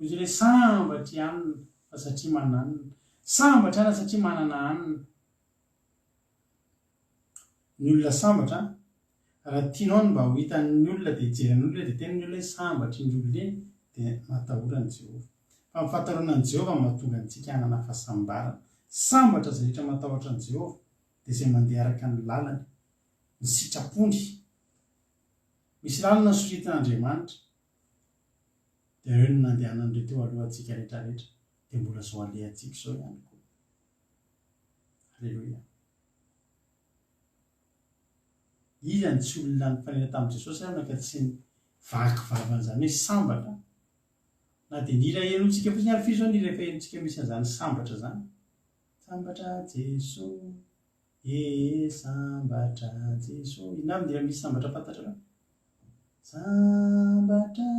Izy ilay sambatra ihany fa satria mananina. Sambatra ihany satria manana anina. Ny olona sambatra raha tianao mba ho hitan'ny olona dia hijeren'ny olona dia tena ny olona sambatra iny olona iny dia matahorany Jehovah. Fa ny fahatarana Jehovah mahatonga antsika hanana fahasambarana. Sambatra izay rehetra matahotra an' Jehovah dia izay mandeha araka ny lalany, ny sitrapony. Misy lalana soritin'Andriamanitra dia ireo no nandehanan'ireo teo aloha antsika rehetrarehetra dia mbola izao alehantsika izao ihany koa. Halleluja. Izy any tsy olona nifanena tamin'i Jesosy ary ka tsy vakivavan'izany hoe sambatra na dia nira henontsika fotsiny ary firy izao nirehefa henontsika misy an'izany sambatra izany. Sambatra Jesosy, sambatra Jesosy. Ina aby dia misy sambatra fantatra fa sambatra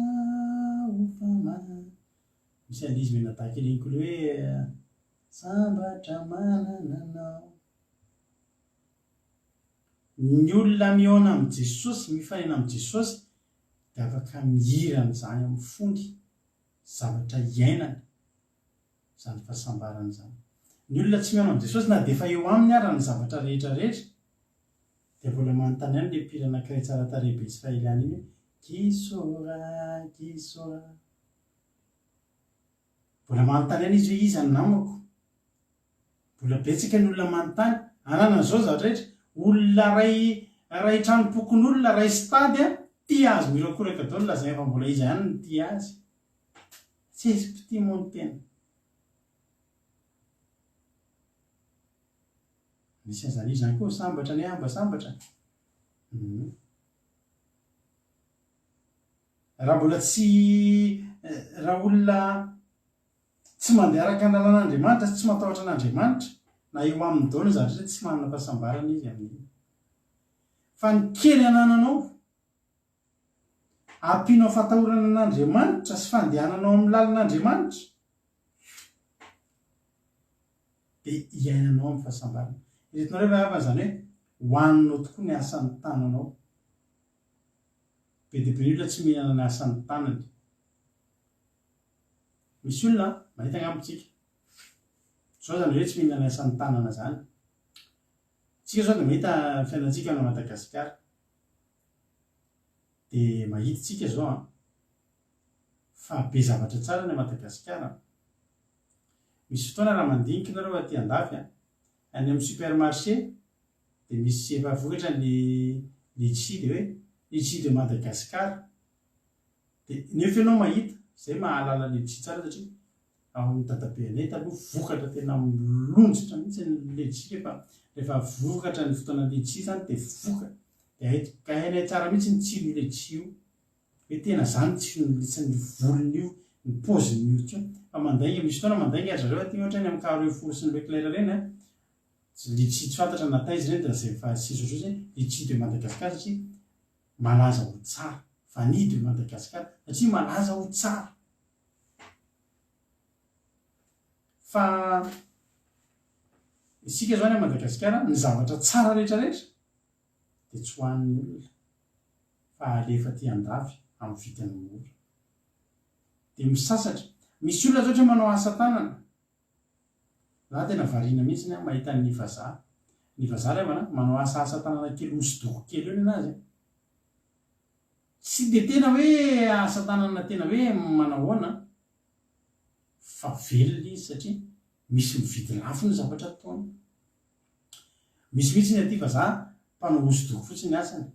ho famaly. Misy an'izy menatahaka eny koa hoe sambatra manana anao. Ny olona mihaona amin'i Jesosy, mifanena amin'i Jesosy dia afaka mihirana izany amin'ny fondy zavatra iainana izany fahasambarana izany. Ny olona tsy mihaona amin'i Jesosy na dia efa eo aminy ary ny zavatra rehetrarehetra dia mbola manontany ihany ilay mpira anankiray tsara tarehy be Israely ihany iny hoe Qui saura, mbola manontany any izy hoe izy any namako, mbola betsaka ny olona manontany anana zao zavatra rehetra. Olona ray tranopokon'olona ray stady a tia azy mirakoraka dao lazay efa mbola izy ihany ny tia azy, tsy esy-piti moa ny tena. Misy an'izany izy zany koa sambatra ny amba sambatra. Raha mbola tsy raha olona tsy mandeha araka ny lalàn'Andriamanitra sy tsy matahotra an'Andriamanitra na eo amin'ny daona zavatra hoe tsy manana fahasambarana izy amin'iny. Fa ny kely anananao ampianao fatahorana an'Andriamanitra sy fandehananao amin'ny lalan'Andriamanitra dia iainanao amin'ny fahasambarana. Iretonareo fa avy zany hoe hohaninao tokoa ny asan'ny tananao. Be dia be ny olona tsy mihinana ny asan'ny tanany. Misy olona mahita agnambotsika zao zany hoe tsy mihinana ny asan'ny tanana zany. Tsika zao dia mahita fiainantsika na Madagasikara dia mahita tsika zao fa be zavatra tsara ny Madagasikara. Misy fotoana raha mandinika nareo aty andafy any amin'ny supermarché dia misy efa vokatra ny litchi dia hoe litchi de Madagasikara. Dia nefa ianao mahita izay mahalala litchi tsara satria ao amin'ny dadabeanay taloha vokatra tena milonjitra mihitsy ny litchi rehefa vokatra ny fotoana litchi zany dia voka dia hainay tsara mihitsy ny tsiro litchi io hoe tena zany tsiro ny volony io ny paoziny io tsio. Fa mandainga misy fotoana mandainga zareo aty ohatra ny amin'ny Carrefour sy ny Leclerc reny a litchi tsy fantatra natao izy reny dia zay fa sisy ohatr'izay litchi de Madagasikara satria malaza ho tsara. Vanille de Madagasikara satria malaza ho tsara. Fa isika zao any Madagasikara ny zavatra tsara rehetrarehetra dia tsy hohanin'ny olona fa alefa aty andafy amin'ny vidiny mora. Dia misasatra misy olona zao ohatra manao asa tanana. Za tena variana mihitsy ny mahita ny vazaha. Ny vazaha rehefa manao asa tanana kely hosodoko kely eo ny anazy. Tsy dia tena hoe asa tanana tena hoe manahoana fa velona izy satria misy mividy lafo ny zavatra ataony. Misy mihitsy ny aty vazaha mpanao hosodoko fotsiny ny asany.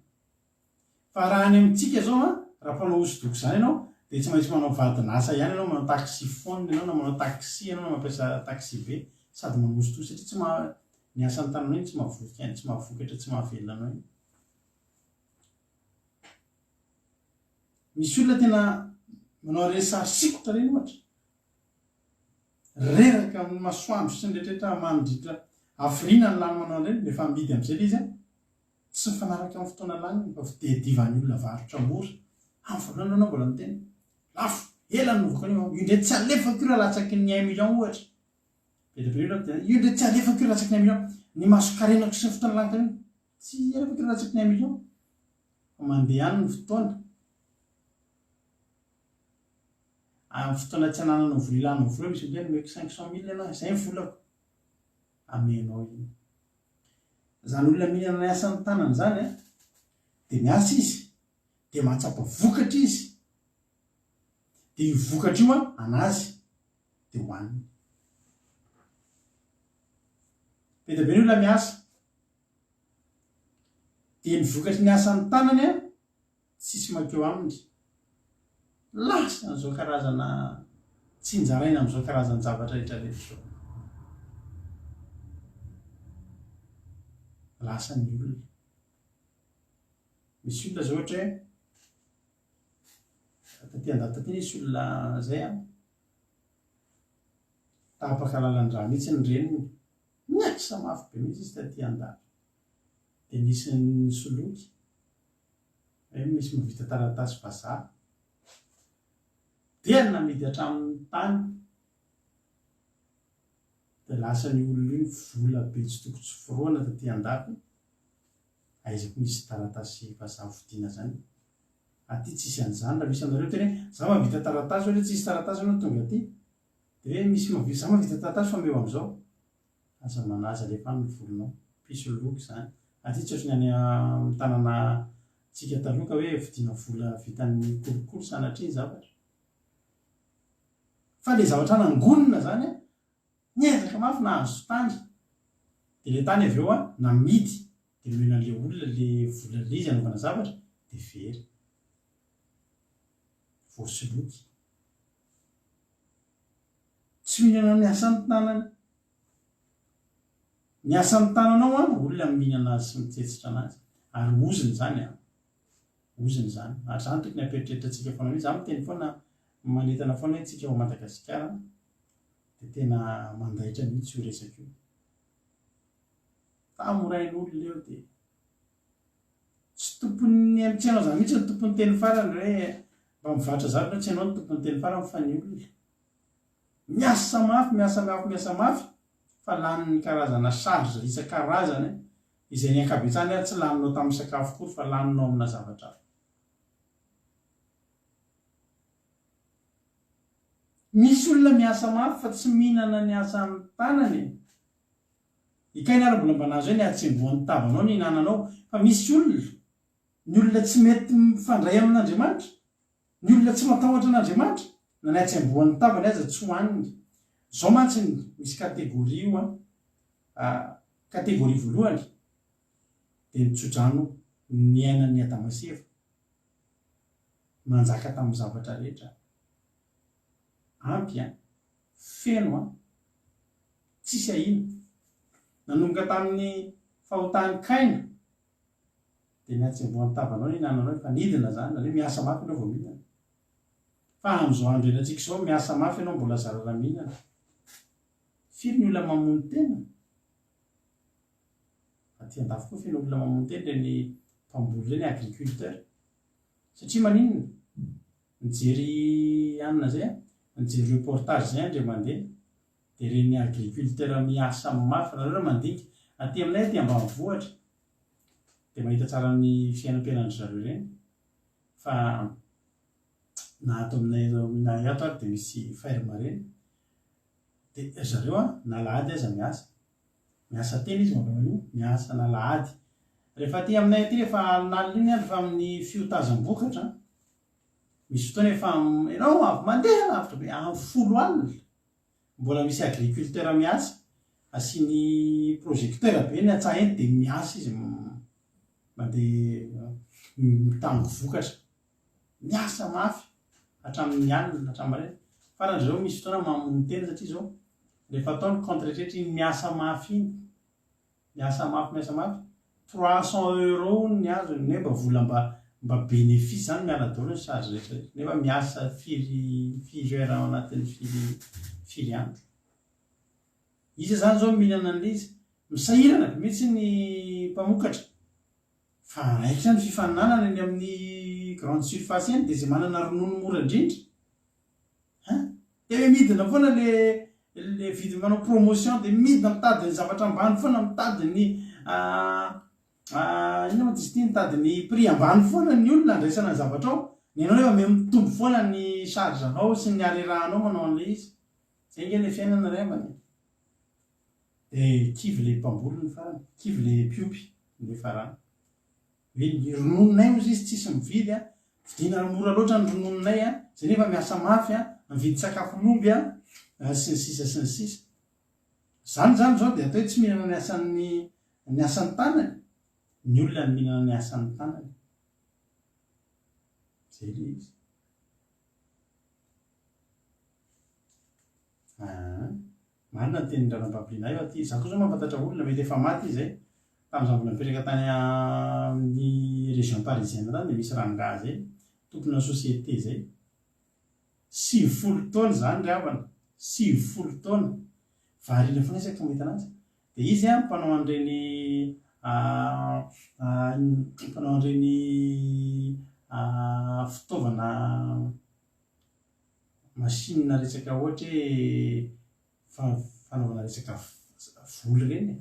Fa raha any amintsika zao raha mpanao hosodoko izany ianao dia tsy maintsy manao vadin'asa ihany ianao, manao taxiphone ianao na manao taxi ianao na mampiasa taxi be sady manao hosodoko satria tsy ny asan'ny tananao iny tsy mahavoky tsy mahavokatra tsy mahavelona anao iny. Misy olona tena manao reny sary sikotra reny ohatra reraka amin'ny masoandro sy ny rehetrarehetra manodiditra hafiriana ny lany manao an'ireny rehefa amidy amin'izay ilay izy tsy mifanaraka amin'ny fotoana laniny fa fidedivan'ny olona varotra mora. Amin'ny voalohany anao mbola miteny lafo ela ny novokany io indray tsy alefako io raha latsaky ny 1 million ohatra. Be dia be olona io indray tsy alefako io raha latsaky ny 1 million. Ny masokarenako sy ny fotoana laniko io tsy alefako io raha latsaky ny 1 million. Mandeha ihany ny fotoana. Amin'ny fotoana tsy hanananao vola ilanao vola misy hoe nomeko 500 000 ianao izay ny volako amenao iny. Zany olona mihinana ny asan'ny tanana zany dia miasa izy dia mahatsapa vokatra izy dia io vokatra io anazy dia hohaniny. Be dia be ny olona miasa dia ny vokatry ny asan'ny tanany tsisy makeo aminy. Lasa n'izao karazana tsy njaraina amin'izao karazana zavatra rehetrarehetra izao. Lasa ny olona. Misy olona zao ohatra hoe taty andafy taty nisy olona zay tapaka lalan-drà mihitsy ny reniny miakisa mafy be mihitsy izy taty andafy. Dia nisy ny soloky hoe misy mivita taratasy vazaha dia namidy hatramin'ny tany dia lasa ny olona iny vola be tsy toko tsy foroana taty andafy aizako misy taratasy vazaha vidiana zany. Aty tsisy an'izany raha misy aminareo teny hoe za mavita taratasy ohatra tsisy taratasy ianao tonga aty dia hoe misy za mavita taratasy fa meo amin'izao aza manaza alefa any ny volonao piso loky zany. Aty tsy ohatrany any amin'ny tanàna tsika taloha ka hoe vidiana vola vitan'ny kolokolo sanatria ny zavatra. fa le zavatra nangonina zany a niezaka mafy na azo tany de le tany avy eo a namidy de nomenan'le olona le vola le izy anaovana zavatra de very voasoloky tsy mihinana ny asan'ny tanany ny asan'ny tananao a olona mihinana azy sy mitsetsitra anazy ary oziny zany a oziny zany ary zany tokony amperitreritra foana hoe za miteny foana manetana foana hoe tsika ao Madagasikara de tena mandaitra mihitsy io resaka io famorain'olona eo de tsy tompony amitsyanao zany mihitsy ny tompony teny farany hoe mba mivatra zavatra tsy anao ny tompony teny farany fa ny olona miasa mafy fa lanin'ny karazana charge isan-karazany izay ny ankabetsany tsy laninao tamin'ny sakafo kory fa laninao amina zavatra misy olona miasa mafy fa tsy mihinana ny asa amin'ny tanany ikainy ary mbola mbanazy hoe ny atsembohan'ny tavanao ny hinananao fa misy olona ny olona tsy mety mifandray amin'Andriamanitra ny olona tsy matahotra an'Andriamanitra na ny atsembohan'ny tavany aza tsy hohaniny zao mantsy misy kategoria io a kategoria voalohany de mitsodrano ny ainan'ny Adamaseva manjaka tamin'ny zavatra rehetra ampy a feno a tsisy ahina nanomboka tamin'ny fahotany Kaina de ny atsembohan'ny tavanao ny nananao efa nidina zany na hoe miasa mafy anao vao mihinana fa am'izao andro enatsika zao miasa mafy ianao mbola zarara mihinana firy ny olona mamono tena aty andafy koa firy ny olona mamono tena reny mpamboly reny agriculteur satria maninona mijery anina zay a mijery reportage zay andre mandeha de reny agriculteur miasa mafy raha mandinika aty aminay aty ambanivohitra de mahita tsara ny fiainam-piainandry zareo reny fa na ato aminay ato ary de misy ferme reny de zareo a nalahady aza miasa tena izy mankao miasa nalahady rehefa aty aminay aty rehefa alinalina iny fa amin'ny fiotazam-bokatra misy fotoana efa ianao avy mandeha lavitra be amin'ny 10 alina mbola misy agriculteur miasa asiany projecteur be ny atsaha eny de miasa izy mandeha mitango vokatra miasa mafy hatramin'ny alina hatramin'ireny farany zareo misy fotoana mamono tena satria zao rehefa ataony compte rehetrarehetra iny miasa mafy iny miasa mafy 300 € ny azony nefa vola mba bénéfice zany miala daholo ny charge rehetrarehetra nefa miasa firy heure ao anatin'ny firy andro izy zany zao mihinana an'le izy misahirana mihitsy ny mpamokatra fa raiky zany fifaninanana eny amin'ny grande surface eny de zay manana ronono mora indrindra de midina foana le vidy manao promotion de midina mitadiny zavatra ambany foana mitadiny ina moa izy ty mitadiny prix ambany foana ny olona andraisana ny zavatra ao ny anao nefa mitombo foana ny charge anao sy ny arerahanao manao an'le izy zay nge le fiainana ray amany de kivy le mpamboly ny farany kivy le piopy le farany hoe ny ronononay ozy izy tsisy mividy a vidina mora loatra ny ronononay a zay nefa miasa mafy a mividy sakafo nomby a sy ny sisa zany zao de atao hoe tsy mihinana ny asan'ny tanany ny olona ny mihinana ny asan'ny tanany zay le izy marina ny teny ranam-bablinay io aty za koa zao mampatatra olona mety efa maty izay tamin'izany mbola mipetraka tany amin'ny région parisienne tany de misy rangahy zay tompona société zay 90 taona zany ry havana 90 taona varina foana isaky mahita anazy de izy a mpanao an'ireny fitaovana machine resaka ohatra hoe fanaovana resaka voly reny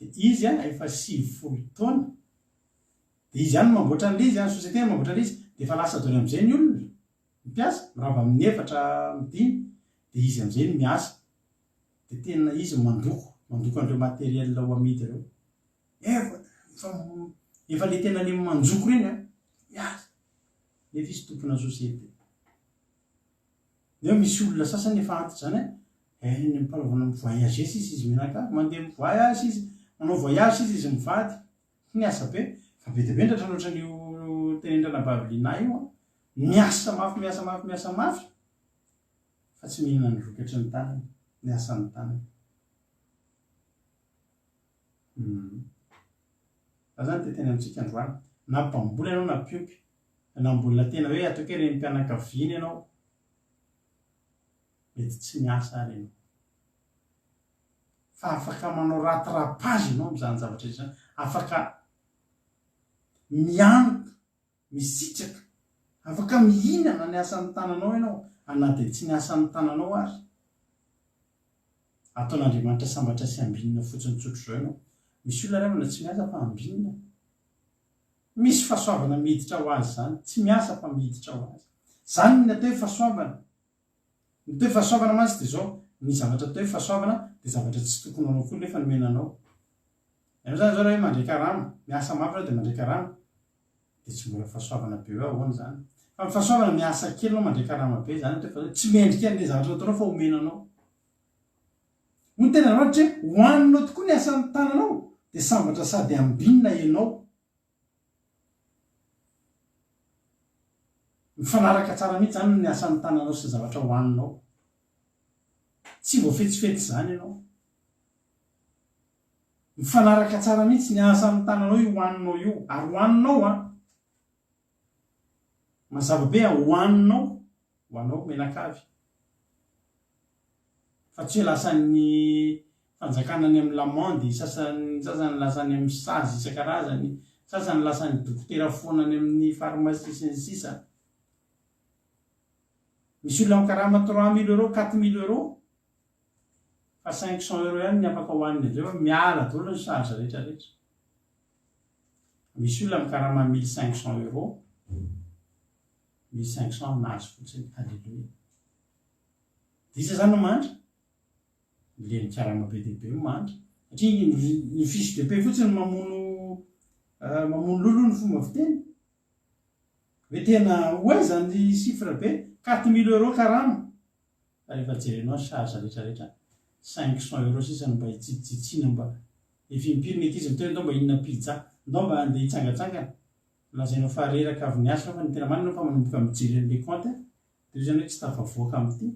de izy a efa 90 taona de izy any mamboatra an'le izy any société mamboatra an'le izy de efa lasa dony am'izay ny olona mipiasa mirava amin'ny 4 midiny de izy am'izay ny miasa de tena izy mandoko an'ireo matériel ao amidy reo efa le tena le manjoko reny a miasa nefa izy tompona société neo misy olona sasany efa anty zany ny mpanaovana mivoyage izy menaka mandeha mivoyage izy manao voyage izy mivady miasa be fa be dia be ndratra loatra n'io tenendrana babilina io miasa mafy fa tsy mihinana ny vokatry ny tanany miasa ny tanany fa zany te tena amintsika androany na mpamboly ianao na mpiompy na mbolina tena hoe ataoko reny mpianakaviany ianao mety tsy miasa ary ianao fa afaka manao ratirapazy ianao am'izany zavatra izy zany afaka miantoka misitraka afaka mihinana ny asan'ny tananao ianao anaty tsy ny asan'ny tananao ary ataon'Andriamanitra sambatra sy ambinina fotsiny tsotro zao ianao misy olona ray mana tsy miasa fa ambinina misy fahasoavana miditra ho azy zany tsy miasa fa miditra ho azy zany ny atao hoe fahasoavana ny atao hoe fahasoavana mantsy dia zao ny zavatra atao hoe fahasoavana dia zavatra tsy tokony anao koa nefa nomenanao ianao zany zao raha hoe mandray karama miasa mafy rah dia mandray karama dia tsy mbola fahasoavana be hoe ahoana zany fa ny fahasoavana miasa kely anao mandray karama be zany atao tsy mendrika an'ilay zavatra ataonao fa homenanao ny tena ratra hoe hoaninao tokoa ny asan'ny tananao dia sambatra sady ambinina ianao mifanaraka tsara mihitsy zany ny asan'ny tananao sy zavatra hoaninao tsy voafetsifety zany ianao mifanaraka tsara mihitsy ny asan'ny tananao io hoaninao io ary hoaninao mazava be hoaninao menakavy fa tsy hoe lasan'ny fanjakana any amin'ny lamondy sasany lasany amin'ny sazy isan-karazany sasany lasany dokotera foana any amin'ny pharmacie sy ny sisa misy olona mikarama 3000 euros 4000 euros fa 500 euros ihany ny afaka hoaniny aveo miala daholo ny charge rehetrarehetra misy olona mikarama 1500 euros 1500 nahazo fotsiny halleloia disa zany no mandra le mikarama be dia be mandra satria ny fiche de paie fotsiny mamono lolo ny fomba fiteny hoe tena hoaiza ny chiffre be 4000 euros karama rehefa jerenao ny charge rehetrarehetra 500 euros sisany mba hitsitsitsina mba efimpiriny ekizy miteo ndao mba inona pizza ndao mba andeha hitsangatsangana lazainao fa reraka avy ny asa fa ny tena marina fa manomboka mijeren'le compte dia zany hoe tsy tafavoaka amin'ity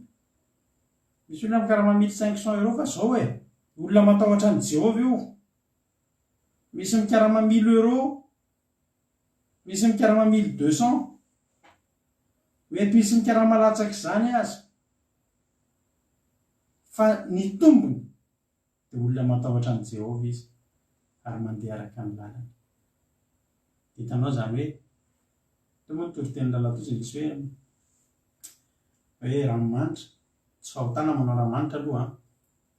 misy olona mikarama 1500 euros fa zao olona matahotra ny Jehova io misy mikarama 1000 euros misy mikarama 1200 mety misy mikarama latsaka izany aza fa ny tombony dia olona matahotra ny Jehova izy ary mandeha araka ny lalana hitanao zany hoe tomoa toriteny lalatozy tsy hoe ranomanitra tsy fahotana manao ranomanitra aloha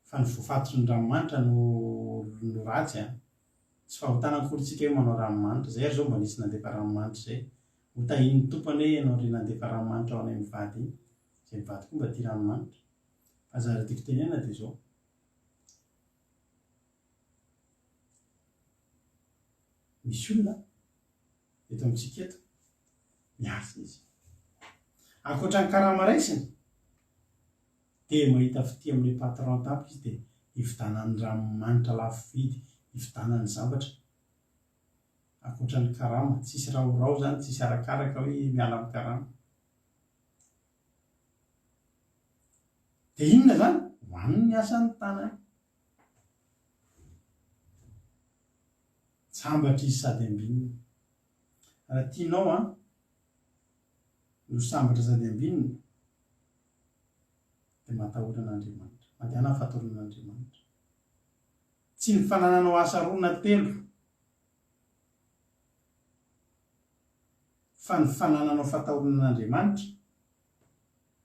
fa ny voafatotry ny ranomanitra no ratsy tsy fahotana akorytsika hoe manao ranomanitra zay ary zao mba nisy nandefa ranomanitra zay hotahiny tompany hoe ianao ry nandefa ranomanitra ao anay mivady iny zay mivady koa mba tia ranomanitra fa zara tiako tenena dia zao misy olona eto amintsika eto miasa izy ankoatra ny karama raisiny dia mahita fity amin'ilay patron tampoka izy dia hividanany ranomanitra lafo vidy hividanany zavatra ankoatra ny karama tsisy rahorao zany tsisy arakaraka hoe miala amin'ny karama dia inona zany hoaniny ny asan'ny tanany sambatra izy sady ambinina raha tianao no sambatra sady ambinina dia matahotra an'Andriamanitra mandehana ny fahatoran'Andriamanitra tsy ny fanananao asa roa na telo fa ny fanananao fahatoran'Andriamanitra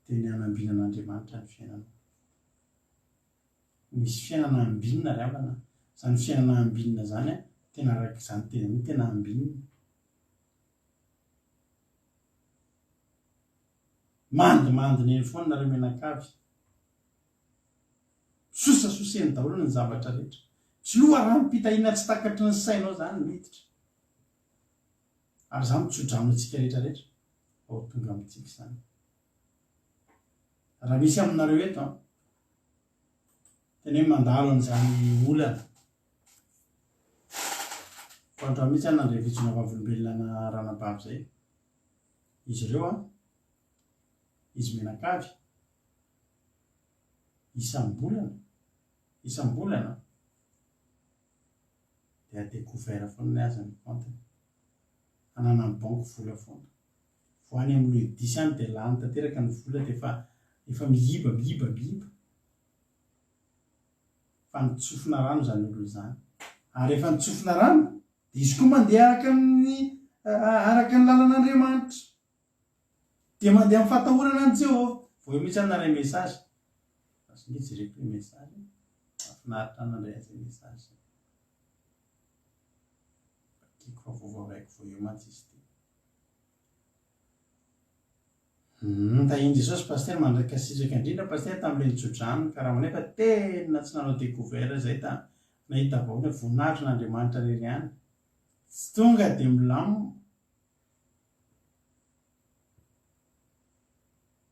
dia ny anambinan'Andriamanitra ny fiainanao misy fiainana ambinina ry havana zany fiainana ambinina zany tena araka izany tena tena ambinina mandimandiny eny foana nareo menakavy sosasoseny daholo ny zavatra rehetra tsy loha raha mipitahina tsy takatry ny sainao zany miditra ary zany mitsodrano antsika rehetrarehetra ao tonga amintsika izany raha misy aminareo eto a tena hoe mandalo an'izany olana fa androa mihitsy any nandray fitsona vavolombelona na ranabavy zay izy ireo a izy menakavy isambolana dia découvert foana ny azany compte anana ny banque vola foana voany amin'ny loha disy any dia lany tanteraka ny vola dia efa mihiba fa nitsofina rano zany olo zany ary efa nitsofina rano dia izy koa mandeha araka ny lalàn'Andriamanitra dia mandeha amin'ny fahatahorana an' Jehovah vao eo mihitsy naray message asingitsy ireto hoe message mahafinaritra nandray azy message kiko fa vovavaiko vao eo mantsy izy tahiny Jesosy paster mandraka sitraka indrindra paster tamin'ilay nitsodrano ka raha manefa tena tsy nanao découvert zay nahita vahoana voninahitra n'Andriamanitra rery any tsy tonga dia milamo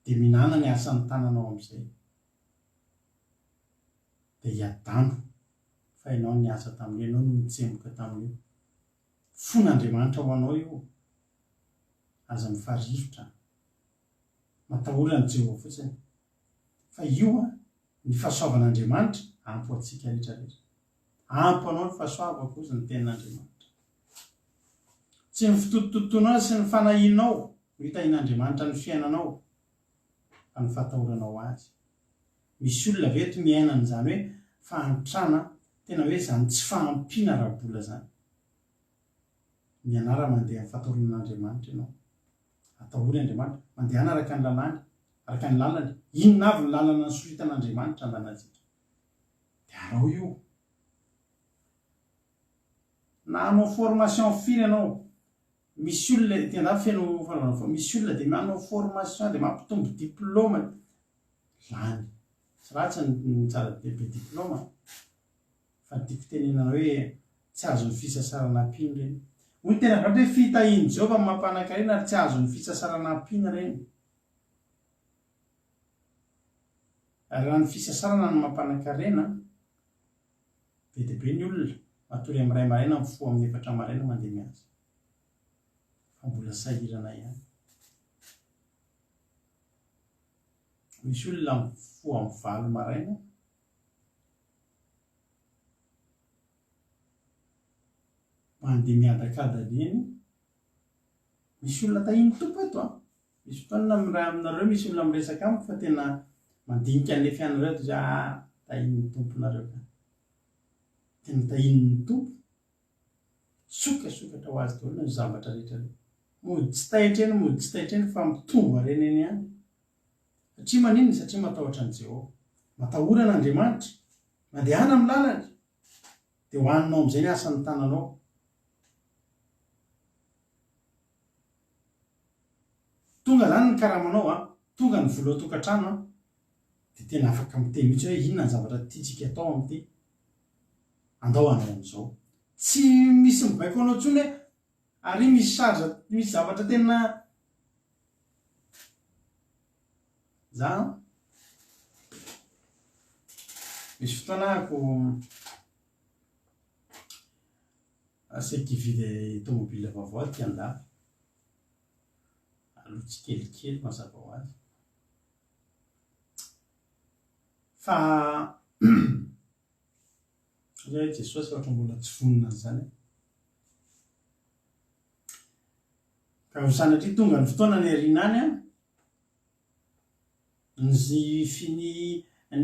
dia minana ny asan'ny tananao amin'izay dia hiadano fa ianao ny asa tamin'io ianao no nitsemboka tamin'io fon'Andriamanitra ho anao io aza mifarivotra matahorana Jehovah fotsiny fa io a ny fahasoavan'Andriamanitra ampy antsika rehetrarehetra ampy anao ny fahasoavako ozy ny tenin'Andriamanitra tsy ny fitototonao sy ny fanahinao ho hitahin'Andriamanitra ny fiainanao fa ny fatahoranao azy misy olona veto miainana zany hoe fahantrana tena hoe zany tsy fahampiana rahabola zany mianara mandeha amin'ny fatahoran'Andriamanitra ianao atahory Andriamanitra mandehana araka ny lalàny araka ny lalany inona avy ny lalana ny soritan'Andriamanitra andanantsika dia arao io na hanao formation firy ianao misy olona tena feno fanaovana fa misy olona dia manao formation dia mampitombo diplôma lany tsy ratsy ny tsara be diplôma fa tiako tenenana hoe tsy azo ny fisasarana ampiany reny hoy tena vatra hoe fitahiany Jehovah mampanankarena ary tsy azo ny fisasarana ampiana reny ary raha ny fisasarana ny mampanankarena be dia be ny olona matory amin'ny ray maraina mifo amin'ny 4 maraina mandeha miasa fa mbola sahirana ihany misy olona mifo amin'ny 5 maraina mandeha miadakadany eny misy olona tahiny tompo eto a misy fotoana miray aminareo misy olona miresaka amiko fa tena mandinika an'ilay fianareo to za tahin'ny tomponareo ka tena tahin'ny tompo sokasokatra ho azy daholy ny zavatra rehetra mody tsy tahitra eny fa mitombo reny eny ihany satria maninona satria matahotra an' Jehovah matahorana Andriamanitra mandehana amin'ny lalany dia hohaninao amin'izay ny asan'ny tananao tonga zany ny karamanao a tonga ny vola tokantrano a dia tena afaka miteny mihitsy hoe inona ny zavatra tiatsika atao amin'ity andao anao amin'izao tsy misy mibaiko anao ntsony hoe ary misy zavatra tena za misy fotoana ako sekividy tomobile vaovao ty andafy aloha tsy kelikely mazava ho azy fa zay Jesosy ohatra mbola tsy vonina zany ka ho sanatria tonga ny fotoana ny arinany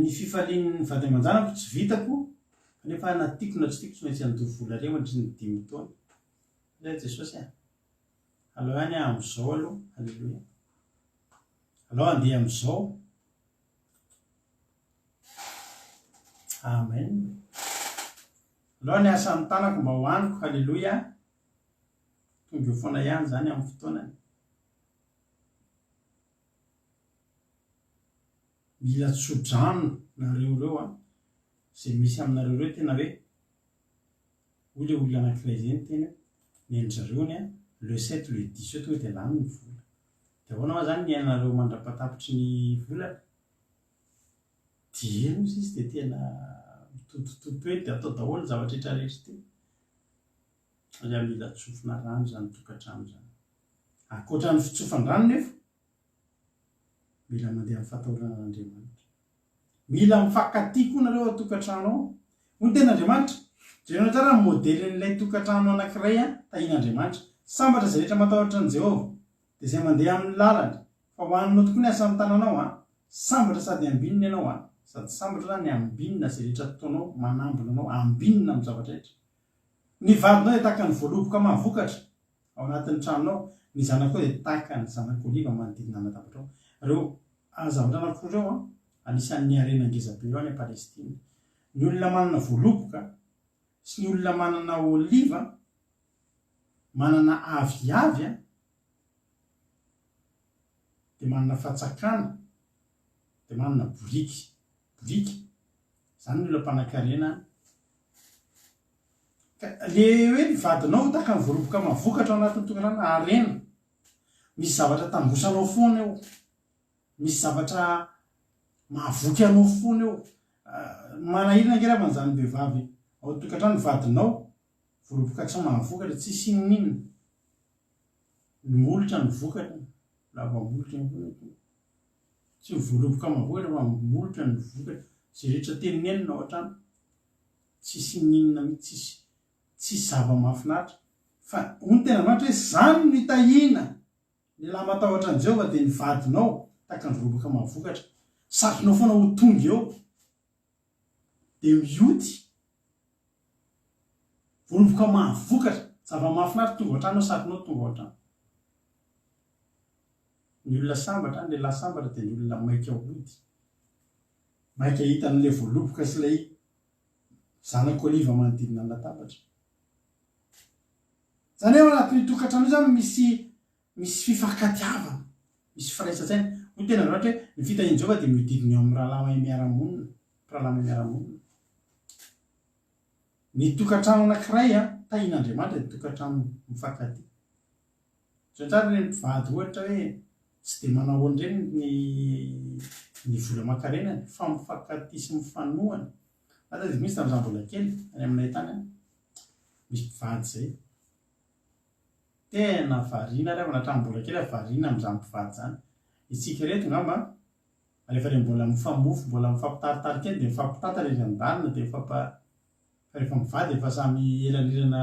ny fifalian'ny vady aman-janako tsy vitako kanefa natiako na tsy tiako tsy maintsy andohy vola reo mandry ny 5 taona zay Jesosy alao ihany amin'izao aloha halleloia alao andeha amin'izao amen alao ny asan'ny tanako mba hoaniko halleloia tonga eo foana ihany zany amin'ny fotoanany mila tsodrano nareo reo zay misy aminareo reo tena hoe hoy le olona anankiray zay ny tena niendry-zareony le 7 le 10 tonga dia lany ny vola dia ahoana ma zany ny ainareo mandrapatapitry ny vola dia moa izy dia tena mitotototo hoe dia atao daholo ny zavatra rehetra rehetra ty raha mila tsofina rano zany tokantrano zany. Ankoatra ny fitsofany rano nefa mila mandeha amin'ny fahatahoran'Andriamanitra, mila mifankatia koa nareo atokantrano ao. Hoy ny ten'Andriamanitra, jerena tsara ny modelin'ilay tokantrano anankiray tahian'Andriamanitra, sambatra izay rehetra matahotra an' Jehovah dia izay mandeha amin'ny lalany, fa ho anao tokoa ny asa amin'ny tananao sambatra sady ambinina ianao sady sambatra zany ambinina izay rehetra totaonao, manambona anao ambinina amin'ny zavatra rehetra. Ny vadinao dia tahaka ny voaloboka mahavokatra ao anatin'ny tranonao, ny zanakao dia tahaka ny zanak'oliva manodidina ny latabatra ao. Reo zavatra anankiroa reo anisan'ny harena ngezabe eo any Palestina. Ny olona manana voaloboka sy ny olona manana oliva, manana aviavy dia manana fatsakana, dia manana boriky. Zany ny olona mpanan-karena. Le hoe ny vadinao tahaka ny voaloboka mahavokatra ao anatin'ny tokantrano harena, misy zavatra tambosanao foana eo, misy zavatra mahavoky anao foana eo. Manahirana angerana zany vehivavy ao tokantrano, vadinao voaloboka tsy mahavokatra, tsy sininina ny molotra ny vokatra, lava-molotra tsy voaloboka mahavokatra fa molotra ny vokatra, zay rehetra teninenina ao an-trano, tsy sininina mihitsy, tsy zava-mahafinaritra. Fa hoy ny ten'Andriamanitra hoe zany no hitahina ny lahy matahotra an' Jehovah dia ny vadinao tahaka ny voaloboka mahavokatra. Saronao foana ho tonga eo dia mioty voaloboka mahavokatra, zava-mahafinaritra tonga ao an-trano, saronao tonga ao an-trano. Ny olona sambatra, ny lehilahy sambatra dia ny olona maika hody, maika hita n'ilay voaloboka sy ilay zanak'oliva manodidina ny latabatra. Zany hoe ao anatin'ny tokantrano io zany misy fifankatiavana, misy firaisan-tsaina. Hoy tena ohatra hoe ny fitahian Jehovah dia miodidina eo amin'ny rahalahy miara-monina, rahalahy miara-monina. Ny tokantrano anankiray tahian'Andriamanitra dia tokantrano mifankatia. Zany tsara ny mpivady ohatra hoe tsy dia manao an'ireny ny vola aman-karenany fa mifankatia sy mifanohana. Dia misy tamin'izaho mbola kely any aminay tany misy mpivady zay tena variana rehefa natramin'ny mbola kely variana amin'izany mpivady zany. Isika reto ngamba rehefa ilay mbola mifamofo, mbola mifampitarintary kely dia mifampitantara izy an-dalana, dia rehefa mivady efa samy elalelana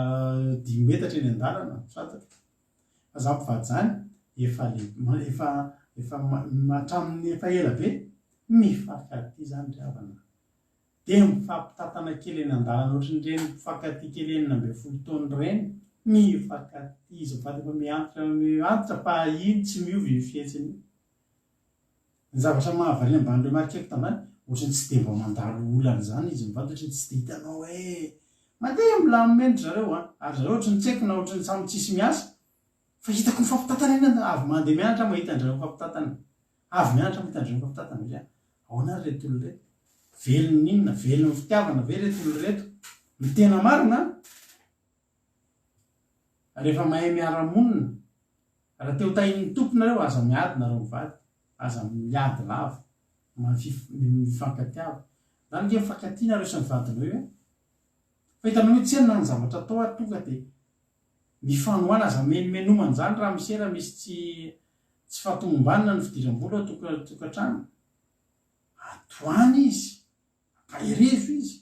10 metatra eny an-dalana satria fa izaho mpivady zany efa hatramin'ny efa ela be mifankatia zany ry havana, dia mifampitantana kely eny an-dalana ohatran'ireny mifankatia kely 9 taona ireny, mifankatia izy mivady efa miantitra fa iny tsy miovy ny fihetsiny. Ny zavatra mahavariana amban'ireo marikako tamin'izany ohatrany tsy dia mba mandalo olana zany izy mivady, ohatrany tsy dia hitanao hoe mandeha milamindry zareo ary zareo ohatrany tsy haiko na ohatrany samy tsisy miasa, fa hitako mifampitantana eny avy mandeha mianatra mahita an'ireo mifampitantana, avy mianatra mahita an'ireo mifampitantana hoe ahoana ary reto olona reto, velony inona, velony fitiavana ve reto olona reto. Ny tena marina rehefa mahay miara-monina, raha teo tahin'ny tompony reo aza miady nareo mivady, aza miady lava, mifankatiava. Zany ke mifankatia nareo sy ny vadinao io fa hitanao hoe tsy henona ny zavatra atao tonga dia mifanohana, aza menomenomana zany raha misera misy tsy fahatomombanina ny fidiram-bola ao tokantrano, atoany izy, ampaherezo izy.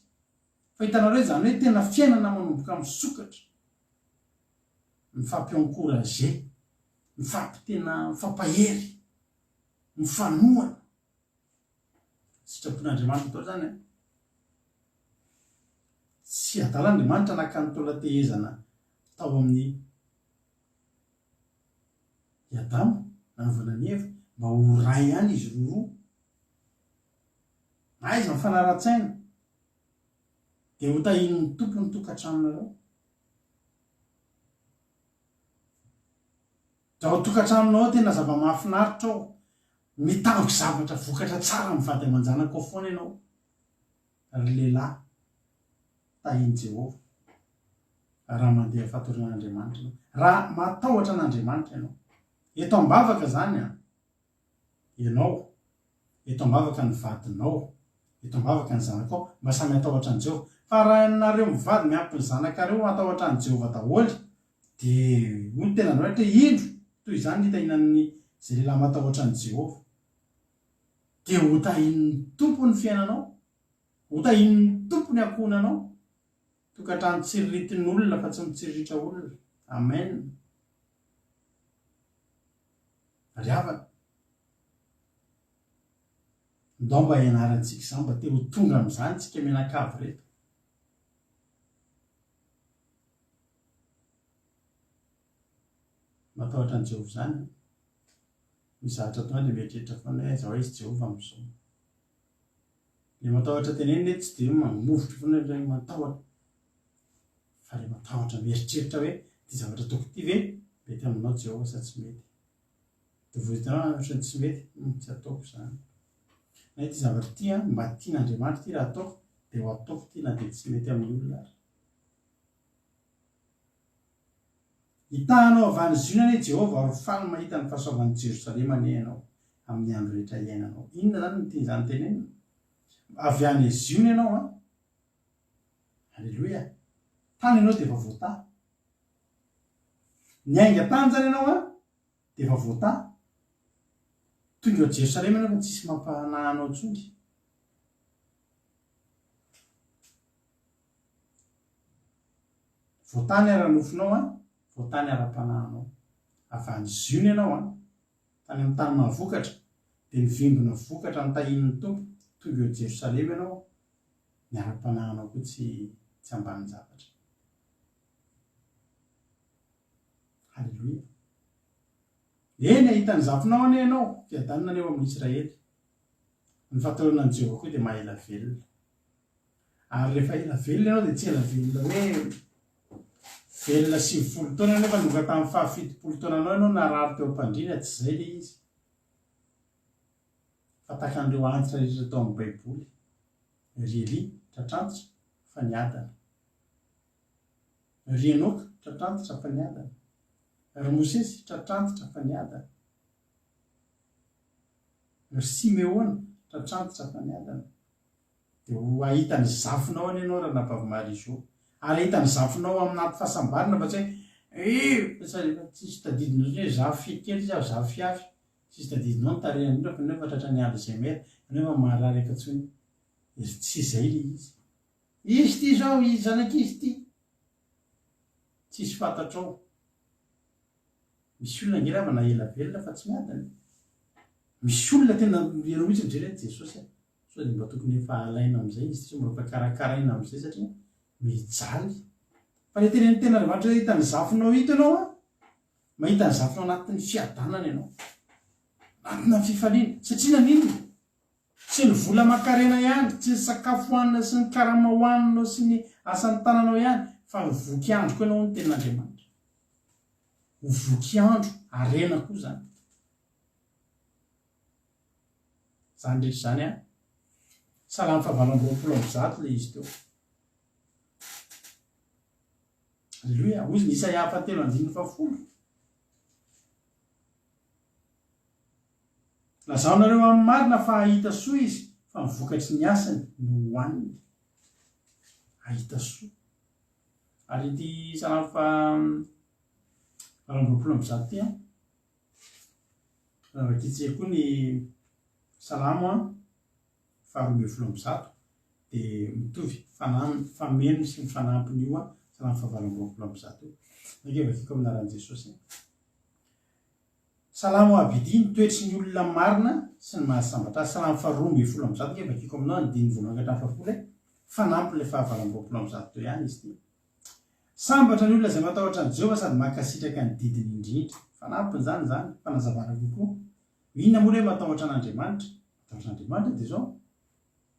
Fa hitanao hoe zany hoe tena fiainana manomboka misokatra, mifampi-encourager, mifampahery, mifanohana. Sitrapon'Andriamanitra tao zany tsy adalan'Andriamanitra nakany tolatehezana tao amin'ny Adamo na ny Eva mba ho ray ihany izy roa, na izy mifanara-tsaina dia ho tahin'ny tompony tokantranonareo. Raha ho tokantranonao tena zava-mahafinaritra ao, mitamboka zavatra vokatra tsara mivady aman-janaka ao foana ianao, ry lehilahy tahian' Jehovah, raha mandeha fahatoran'Andriamanitra ianao, raha matahotra an'Andriamanitra ianao. Eto am-bavaka zany ianao, eto am-bavaka ny vadinao, itombavaka ny zanaka ao mba samy atahotra ny Jehova fa raha nareo mivady miampy ny zanakareo atahotra ny Jehova daholo dia hoy ny tena nohatra indro toy izany hitahinan'ny zay lehilahy matahotra ny Jehova dia hotahin'ny tompony fiainanao, hotahin'ny tompony ankonanao, tokantrano tsiriritin'olona fa tsy mitsiriritra olona. Amen. Riavana ndao mba ianarantsika izany mba te ho tonga amin'izany tsika menakavy reto. Matahotra ny Jehova izany misy zavatra tonga dia mieritreritra foana hoe zao izy Jehova amin'izao. Ilay matahotra tenenina tsy dia mamovitra foana ilay matahotra fa ilay matahotra mieritreritra hoe ty zavatra toko ty ve mety aminao Jehova sa tsy mety. Dia vohitanao ohatrany tsy mety tsy ataoko izany. Na ty zavatra ty mba tian'Andriamanitra ty raha ataoko dia ho ataoko ty na dia tsy mety amin'ny olona ary. Hitahanao avy any Ziona ne Jehova ary faly mahita ny fahasoavan'ny Jerosalema ne ianao amin'ny andro rehetra iainanao. Inona zany no tian'izany tenenina? Avy any Ziona ianao Alleluia. Tany ianao dia efa voataha. Ny ainga-tany zany ianao dia efa voataha. Tonga ao Jerosalema ianao fa tsisy mampanahanao intsony. Voatany ara-nofinao voatany ara-panahanao. Avy any Ziona ianao tany amin'ny tany mahavokatra dia ny vimbina vokatra nitahin'ny tompo. Tonga ao Jerosalema ianao ny ara-panahanao koa tsy ambany zavatra. Halleluia. Eny ahitany zafinao ane ianao fiadanina aneo amin'ny Israely. Ny fahatahoranan'i Jehova koa dia maha-ela velona. Ary rehefa ela velona ianao dia tsy ela velona hoe velona 90 taona nefa noga tamin'ny 70 taonanao ianao narary teo am-pandriana, tsy izay le izy. Fa tahaka an'ireo antitra rehetra tao amin'ny Baiboly. Ry Elia tratrantitra fa niadana. Ry Enoka tratrantitra fa niadana. Ry Mosesy tratrantitra fa niadana. Ry Simeona tratrantitra fa niadana. Dia ho ahitany zafinao any ianao raha napavimary izao. Ary ahitany zafinao amin'ny fahasambarana fa tsy hoe tsisy tadidinao hoe zafy kely izy zafy avy. Tsisy tadidinao ny tarehany fa nefa tratra ny ady izay mera nefa maharary efa-tsony. Tsy izay le izy. Izy ty zao izy zanak'izy ty. Tsisy fantatrao. Misy olona ngira na ela velona fa tsy miadana. Misy olona tena ianao mihitsy mijery Jesosy sao dia mba tokony efa alaina amin'izay izy tsy mba karakaraina amin'izay satria mijaly. Fa ilay tenen'ny tena Andriamanitra hoe hitany zafinao hita ianao mahita ny zafinao anatin'ny fiadanana ianao. Anatina ny fifaliana. Satria nanino? Tsy ny vola aman-karena ihany, tsy ny sakafo hohanina sy ny karama hohaninao sy ny asan'ny tananao ihany, fa ny voky andro koa ianao ny tenin'Andriamanitra. Ho voky andro, arena koa zany. Zany rehetra zany Salamy 7:20 le izy teo. Alleluia. Hoy ny Isaia 7:10. Lazao nareo amin'ny marina fa ahita soa izy fa mivokatry ny asany no hohaniny. Ahita soa. Ary ity Salamy 7:20 ty vakitsy koa ny Salamo 2:20 dia mitovy fameno sy mifanampiny io Salamy 7:20. Nakeo vakiko aminaran'i Jesosy. Salamo abidiny toetry ny olona marina sy ny mahasambatra. Salamy 2:20 ke vakiko aminao ny diny voalohany ka hatramin'ny 10 fanampy le 7:20 teo ihany izy ty. Sambatra ny olona izay matahotra ny Jehova sady mankasitraka ny didiny indrindra. Fanampiny zany fanazavana kokoa. Inona moa hoe matahotra an'Andriamanitra? Matahotra an'Andriamanitra dia zao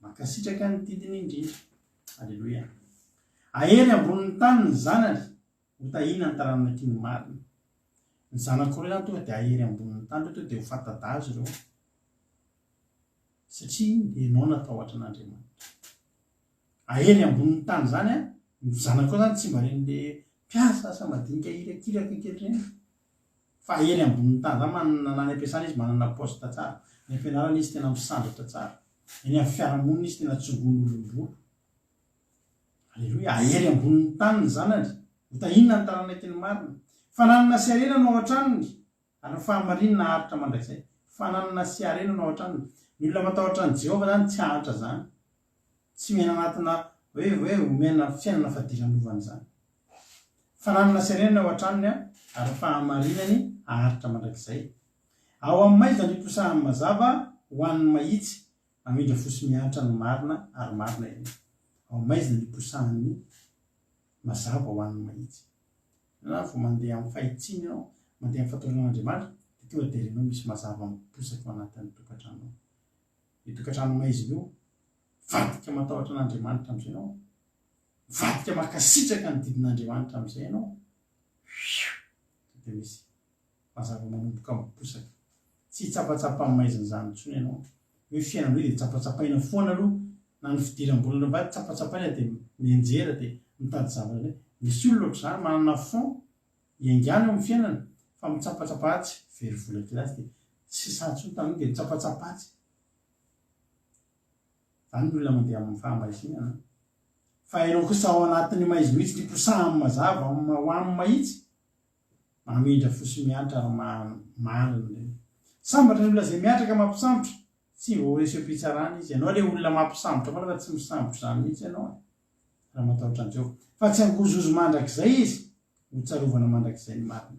mankasitraka ny didiny indrindra. Alleluia. Ahery ambonin'ny tany ny zanany ho tahina ny taranaki ny marina. Ny zanako ireo zany tonga dia ahery ambonin'ny tany reto dia ho fanta-dazo ireo. Satria ianao natahotra an'Andriamanitra. Ahery ambonin'ny tany zany ny zanako zany tsy mba ren'le mpiasa asa madinika irakiraka kely reny. Fa ahery ambonin'ny tany zany manana ny ampiasana izy manana poste tsara. Ny ampianarana izy tena misandratra tsara. eny amin'ny fiarahamonina izy tena tsongon'olombolo. Aleloia, ahery ambonin'ny taniny zanany hotahinona ny taranaiky ny marina. Fananana sy arena no ao an-tranony ary ny fahamarinana haritra mandrakizay. Fananana sy arena no ao an-tranony. Ny olona matahotra ny Jehova zany tsy ahatra zany, tsy miaina anatina hoe miaina fiainana fadiran-dovany zany. Fananana sy arena no ao an-tranony ary fahamarinany haritra mandrakizay. Ao amin'ny maiza ny posahany mazava ho an'ny mahitsy, amindra fosy miahatra ny marina ary marina eny. Ao maiza ny posahany mazava ho an'ny mahitsy. Na vao mandeha amin'ny fahitsiny ianao, mandeha amin'ny fahatoran'Andriamanitra, dia tonga dia renao misy mazava miposaka ao anatin'ny tokantrano. Ny tokantrano maizy io vadika matahotra an'Andriamanitra amin'izay ianao, vadika makasitraka ny didin'Andriamanitra amin'izay ianao, dia misy mazava manomboka miposaka. Tsy hitsapatsapa maizina zany intsony ianao. Hoe fiainana dia tsapatsapaina foana aloha, na ny fidiram-bolana va tsapatsapaina dia mienjera dia mitady zavatra. Misy olona ohatr'izany manana fond iangana eo amin'ny fiainana fa mitsapatsapatsy very vola kilasy dia tsy satsy ny taniny dia mitsapatsapatsy. Zany ny olona mandeha amin'ny fahamaizinana. Fa ianao kosa ao anatin'ny maizy mihitsy ny posahany mazava ho amin'ny mahitsy, mamindra fosy mianatra ary mahalina. Sambatra ny olona izay miatraka mampisambotra, tsy vao reseo-pitsarana izy. Ianao ilay olona mampisambotra foana fa tsy misambotra zany mihitsy ianao raha matahotra ny Jehova. Fa tsy hangozozo mandrakizay izy ho tsarovana mandrakizay ny marina.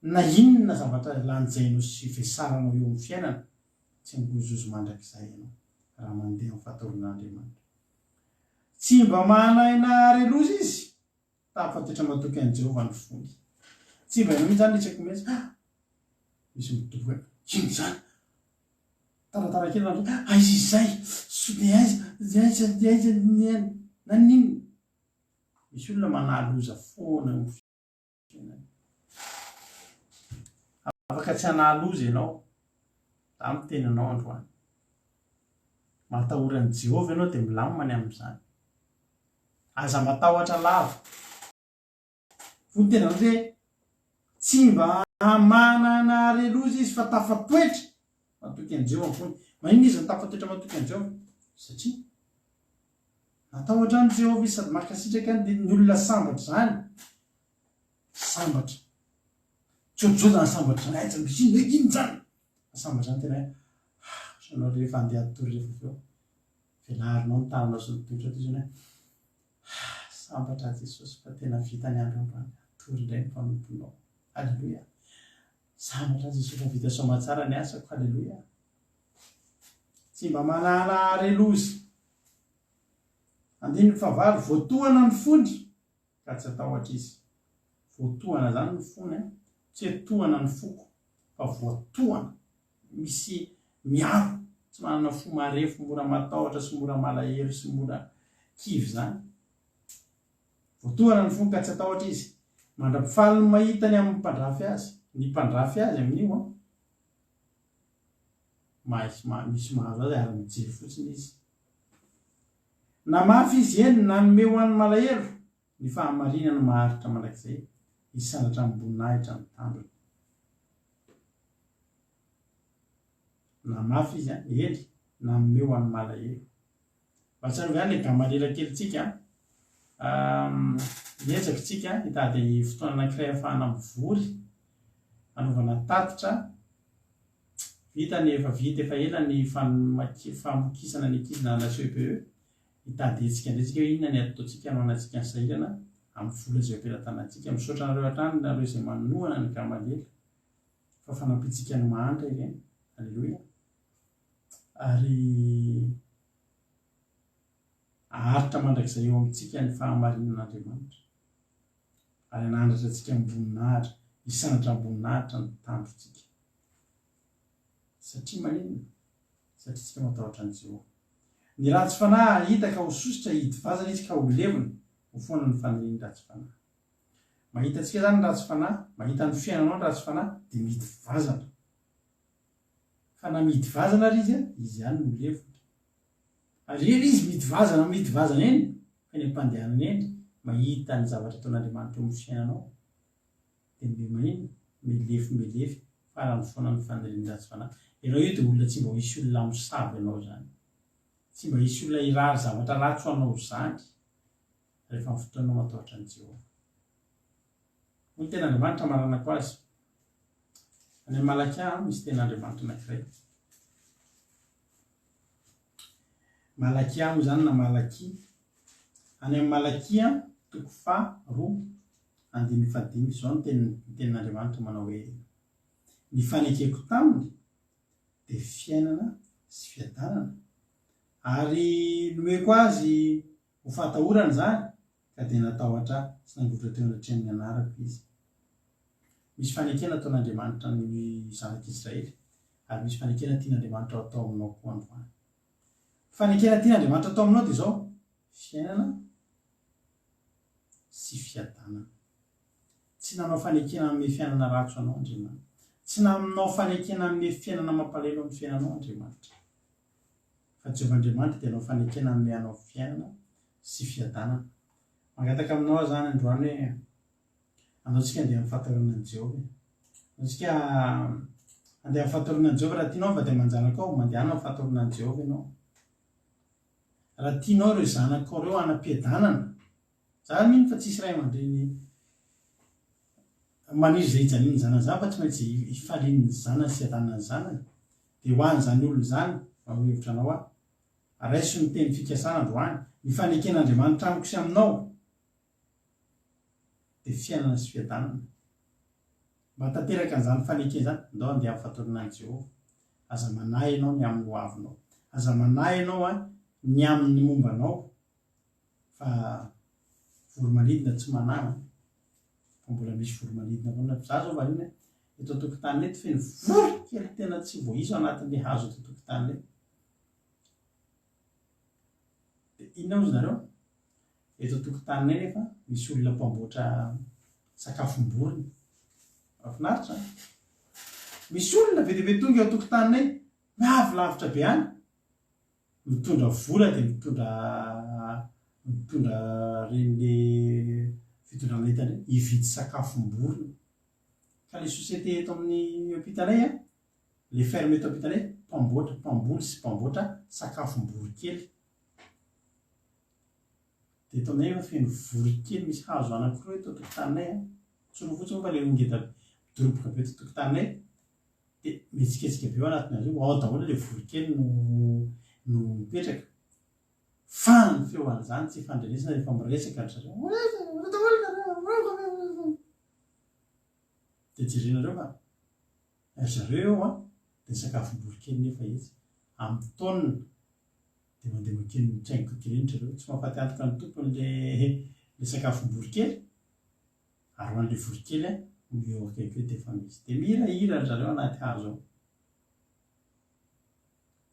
Na inona zavatra lanjainao sy vesaranao eo amin'ny fiainana, tsy hangozozo mandrakizay ianao raha mandeha amin'ny fahatoran'Andriamanitra. Tsy mba manahina areloza izy, tafatitra matoky an'i Jehova ny fony. Tsy mba ianao mihitsy zany litsaka mihitsy, misy mitoboka ino zany taratara kely na aiza izay sode aiza na ninona. Misy olona manaloza foana eo amin'ny fiainana. Afaka tsy hanaloza ianao, amin'ny tenanao androany. Matahoran'i Jehova ianao dia milamina amin'izany. Aza matahotra lava. Fony tena hoe tsy mba manana areloza izy fa tafatoetra matoky an'i Jehova fony. Maninona izy ny tafatoetra matoky an'i Jehova? Satria matahotra an'i Jehova izy sady makasitraka ny olona sambatra zany. Sambatra. Tsojo zany sambatra zany. Aiza misy ino hoe ino zany? Sambatra zany tena hoe sanao rehefa andeha atory rehefa avy eo. Vealarinao ny tananao sy ny tongotra toy izany hoe sambatra Jesosy fa tena vita ny andro ambany. Atory indray ny mpanomponao. Halleluia. Sambatra Jesosy fa vita soa tsara ny asako. Halleluia. Tsy mba manana areloza. Andiny fahavalo, voatohana ny fony ka tsy atahotra izy. Voatohana zany ny fony, tsy atohana ny foko fa voatohana. Misy miaro, tsy manana fo marefo, mora matahotra sy mora malahelo sy mora kivy zany. Voatohana ny fony ka tsy atahotra izy. Mandra-pifaly ny mahitany amin'ny mpandrafy azy. Ny mpandrafy azy amin'io misy mahazo azy ary mijery fotsiny izy. Na mafy izy eny na nome ho an'ny malahelo, ny fahamarinany maharitra mandrakizay, hisandratra amboninahitra ny tandrony. Na mafy izy eny na nome ho an'ny malahelo. Vatsarovy ihany le gamalela kelitsika, miezaka tsika hitady fotoana anankiray ahafahana mivory, anaovana tatitra, vita ny efa vita efa ela ny famokisana ny ankizy na la CPE, hitady etsika ndretsika hoe inona ny ataontsika hanao antsika ny sahirana amin'ny vola izay ampelantanantsika. Misaotra nareo hatrany nareo izay manohana ny gamalela fa fanampitsika ny mahantra ireny. Halleluia. Ary aharitra mandrakizay eo amintsika ny fahamarinan'Andriamanitra. Ary hanandratra antsika amboninahitra, hisandratra amboninahitra ny tandrotsika. Satria maninona? Satria tsika matahotra an'i Jehova. Ny ratsy fanahy hita ka ho sositra hidivazana izy ka ho levona ho foana ny fanirian'ny ratsy fanahy. Mahita antsika zany ny ratsy fanahy, mahita ny fiainanao ny ratsy fanahy dia midivazana. Fa na midivazana ary izy ihany no levona. Ary eny izy midivazana eny, fa ny ampandehanana eny mahita ny zavatra ataon'Andriamanitra eo amin'ny fiainanao dia maninona? Melefy farany foana ny fanirian-dratsy fanahy. Ianao io dia olona tsy mba hisy olona misavy ianao zany. Tsy mba hisy olona irary zavatra ratsy ho anao zany rehefa amin'ny fotoanao matahotra ny Jehovah. Hoy ny ten'Andriamanitra maranako azy. Any amin'ny Malakia misy ten'Andriamanitra anankiray. Malakia moa zany na Malakia. Any amin'ny Malakia 2:2-5 izao no ten'Andriamanitra manao hoe ny fanekeko taminy dia fiainana sy fiadanana ary nomeko azy ho fatahorana zany ka dia natahotra sy nangotra teo anatrehan'ny anarako izy. Misy fanekena ataon'Andriamanitra ny zanak'Israely ary misy fanekena tian'Andriamanitra atao aminao koa androany. Fanekena tian'Andriamanitra atao aminao dia izao fiainana sy fiadanana. Tsy nanao fanekena amin'ny fiainana ratsy anao Andriamanitra. Tsy nanao fanekena amin'ny fiainana mampalahelo amin'ny fiainanao Andriamanitra. Fa Jehovahandriamanitra dia nanao fanekena amin'ny anao fiainana sy fiadanana. Mangataka aminao zany androany hoe andaontsika andeha amin'ny fahatarana ny Jehovah. Andaontsika andeha amin'ny fahatarana ny Jehovah. Raha tianao va dia manjanaka ao mandehana amin'ny fahatarana ny Jehovah ianao. Raha tianao ireo zanakao ireo hanam-piadanana, za mino fa tsisy ray aman-dreny maniry izay hijaniny ny zanany zany fa tsy maintsy hifaliany ny zanany sy hadanana ny zanany. Dia ho an'izany olona zany hevitra anao raiso ny teny fikasana androany. Ny faneken'Andriamanitra amiko sy aminao dia fiainana sy fiadanana. Mba tanteraka an'izany fanekena zany andao andeha amin'ny fahatarana ny Jehovah. Aza manahy ianao ny amin'ny hoavinao. Aza manahy ianao ny amin'ny mombanao. Fa voromanidina tsy manahy. Fa mbola misy voromanidina foana. Za zao varina eto an-tokotany eto feno vorokely tena tsy voahiso anatin'ilay hazo eto an-tokotany eto. Dia inona moa zareo? Eto an-tokotany nefa misy olona mpamboatra sakafom-borona. Mahafinaritra. Misy olona be dia be tonga eo an-tokotaninay miavy be any. Mitondra vola dia mitondra ren'ilay fitondrana entana hividy sakafom-borona. Ka ilay société eto amin'ny hôpitalay ilay ferme eto hôpitalay mpamboly sy mpamboatra sakafom-borokely. Dia eto aminay efa feno vorokely misy hazo anankiroa eto an-tokotaninay. Tsoro fotsiny fa ilay ngeda midoroboka be eto an-tokotaninay dia mihetsiketsika be ao anatin'azy io. Ao daholo ilay vorokely no mipetraka. Fa ny feoan'izany tsy fandrenesana rehefa miresaka ry zareo. Dia jerenareo fa ry zareo eo dia sakafom-borokely nefa izy. Amin'ny taonina dia mandeha makeny mitsaingo kelenitra ireo. Tsy mahafaty antoka ny tompon'ilay sakafom-borokely ary ho an'ilay vorokely eo akaiky eo dia efa misy. Dia mihirahira ry zareo anaty hazo ao.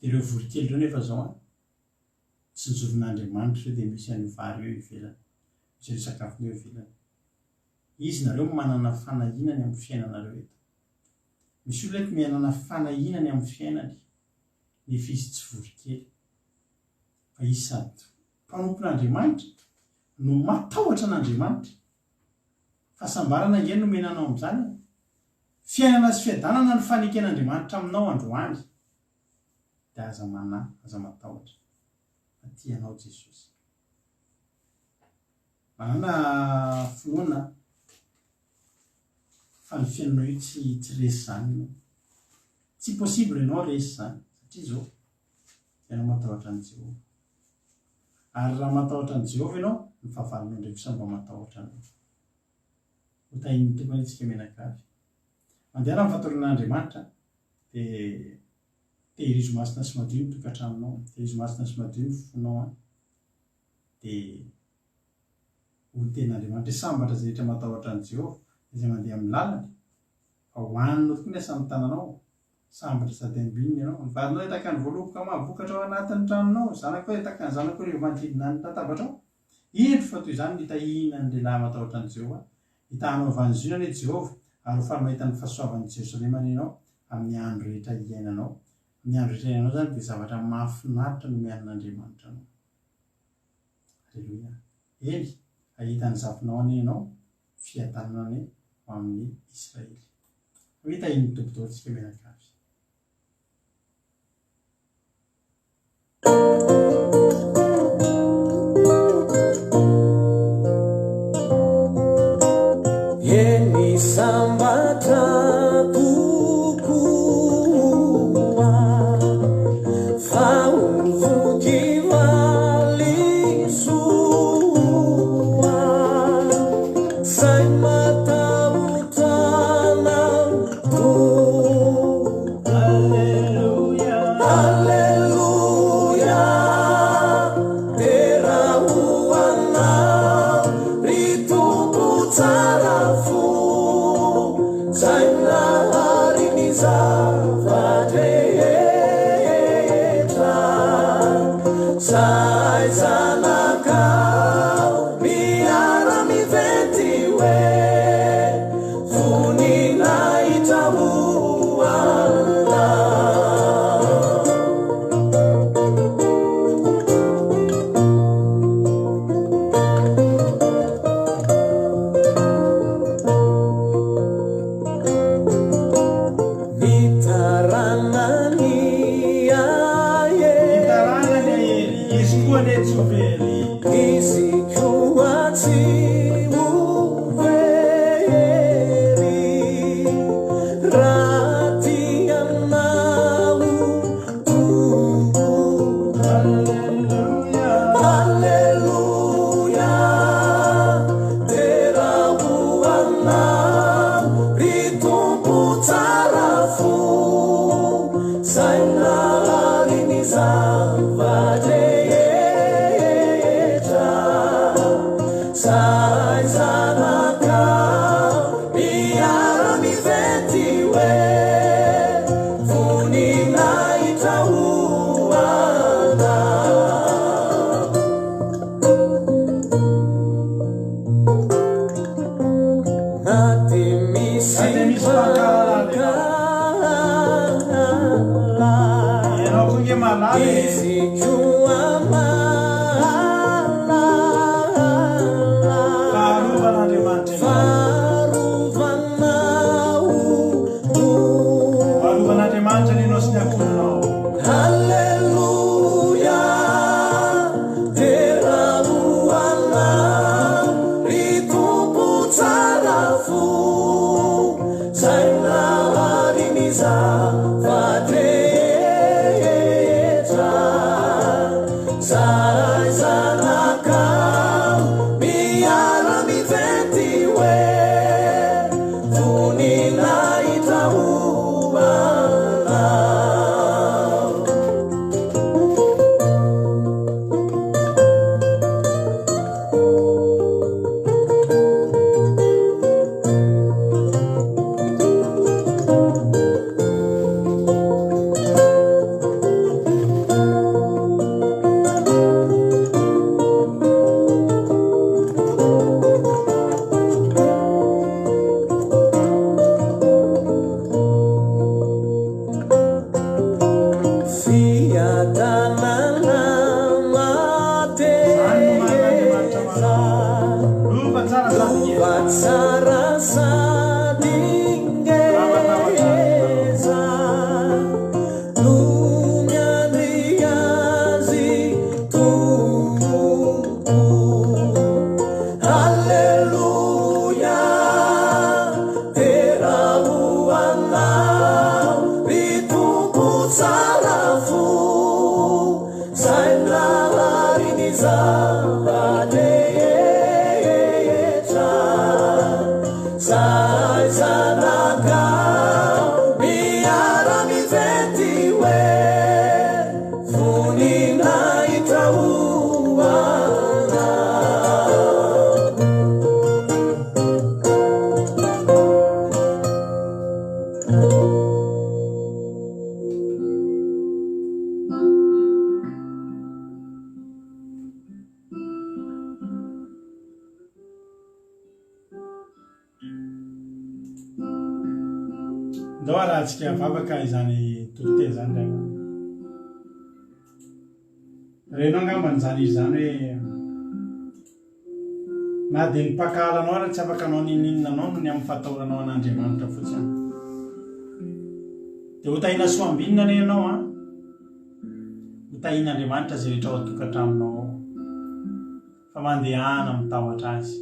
Dia ireo vorokely ireo nefa izao tsy nizovin'Andriamanitra dia misy an'io vary eo ivelany. Misy an'io sakafo eo ivelany. Izy nareo manana fanahinany amin'ny fiainanareo eto. Misy olona eto manana fanahinany amin'ny fiainany nefa izy tsy vorokely. Fa izy sady mpanompon'Andriamanitra no matahotra an'Andriamanitra. Fahasambarana ange no menanao amin'izany. Fiainana sy fiadanana no faneken'Andriamanitra aminao androany. Dia aza manahy, aza matahotra. Tianao Jesosy. Manana finoana fa ny fiainanao io tsy resy zany ianao. Tsy possible ianao resy zany satria izao ianao matahotra ny Jehovah. Ary raha matahotra ny Jehovah ianao ny fahavalonao ndraiky kosa mba matahotra anao. Ho tahiny tokony antsika mianakavy. Mandeha amin'ny fahatoran'Andriamanitra dia tehirizo masina sy madio ny tokantranonao. Tehirizo masina sy madio ny fonao. Dia ho ten'Andriamanitra sambatra izay rehetra matahotra ny Jehovah izay mandeha amin'ny lalany. Fa hohaninao tokoa ny asa amin'ny tananao. Sambatra sady ambininy ianao. Ny vadinao hitaka ny voaloboka mahavoakatra ao anatin'ny tranonao. Zanakao hitaka ny zanakao rehefa manodidina ny latabatra ao. Indro fa toy izany mitahiana ny lehilahy matahotra ny Jehovah. Hitahanao vanzonany ny Jehovah ary ho faly mahita ny fahasoavan'ny Jerosalema ianao amin'ny andro rehetra iainanao. Ny andro rehetra iainanao zany dia zavatra mahafinaritra no mianin'Andriamanitra anao. Alleluia. Eny, ahita ny zafinao any ianao fiadanana any ho amin'ny Israely. hita iny tobotobotsika mianakavy. Eny sambatra tokoa fa ovoky valisoa zay matahotrana to. Alleluia, alleluia, terahoanao ry tompo tsara fo zay nahary ny zava-drehetra zay zanakao miara-mivety hoe voninahitra hoanao. Nitaranany aye Taranany ahery, izy koa ne tsy ho very. izy koa tsy ho very raha ty aminao tompo. Alleluia, Alleluia, terahoanao ry tompo tsara fo zay nahary ny zava-drehetra zay zanakao miara-mivety hoe voninahitra hoanao. Na dia misy mpakala ianao koa nge malala izy koa malala faharovan'Andriamanitra farovanao faharovan'Andriamanitra ny anao sy ny akohonao. Alleluia, terahoanao ry tompo tsara fo zay nahary ny zava-drehetra zay zanakao miara-mivety hoe voninahitra hoanao. Fiadanana mateza Lova tsara zany lova tsara sady ngeza no miandry azy tompo. Alleluia, terahoanao ry tompo tsara fo zay nahary ny zava-drehetra zay zanakao miara-mivety hoe voninahitra hoanao. ndao arahantsika vavaka izany torite zany ray renao angambany zany izy zany hoe na dia ny mpakalanao raha tsy afaka anao nininina anao no ny amin'ny fatahoranao an'Andriamanitra fotsiny dia hotahina soambinina re ianao a hotahin'Andriamanitra zay rehetra ao atokantramonao ao fa mandehana mitahotra azy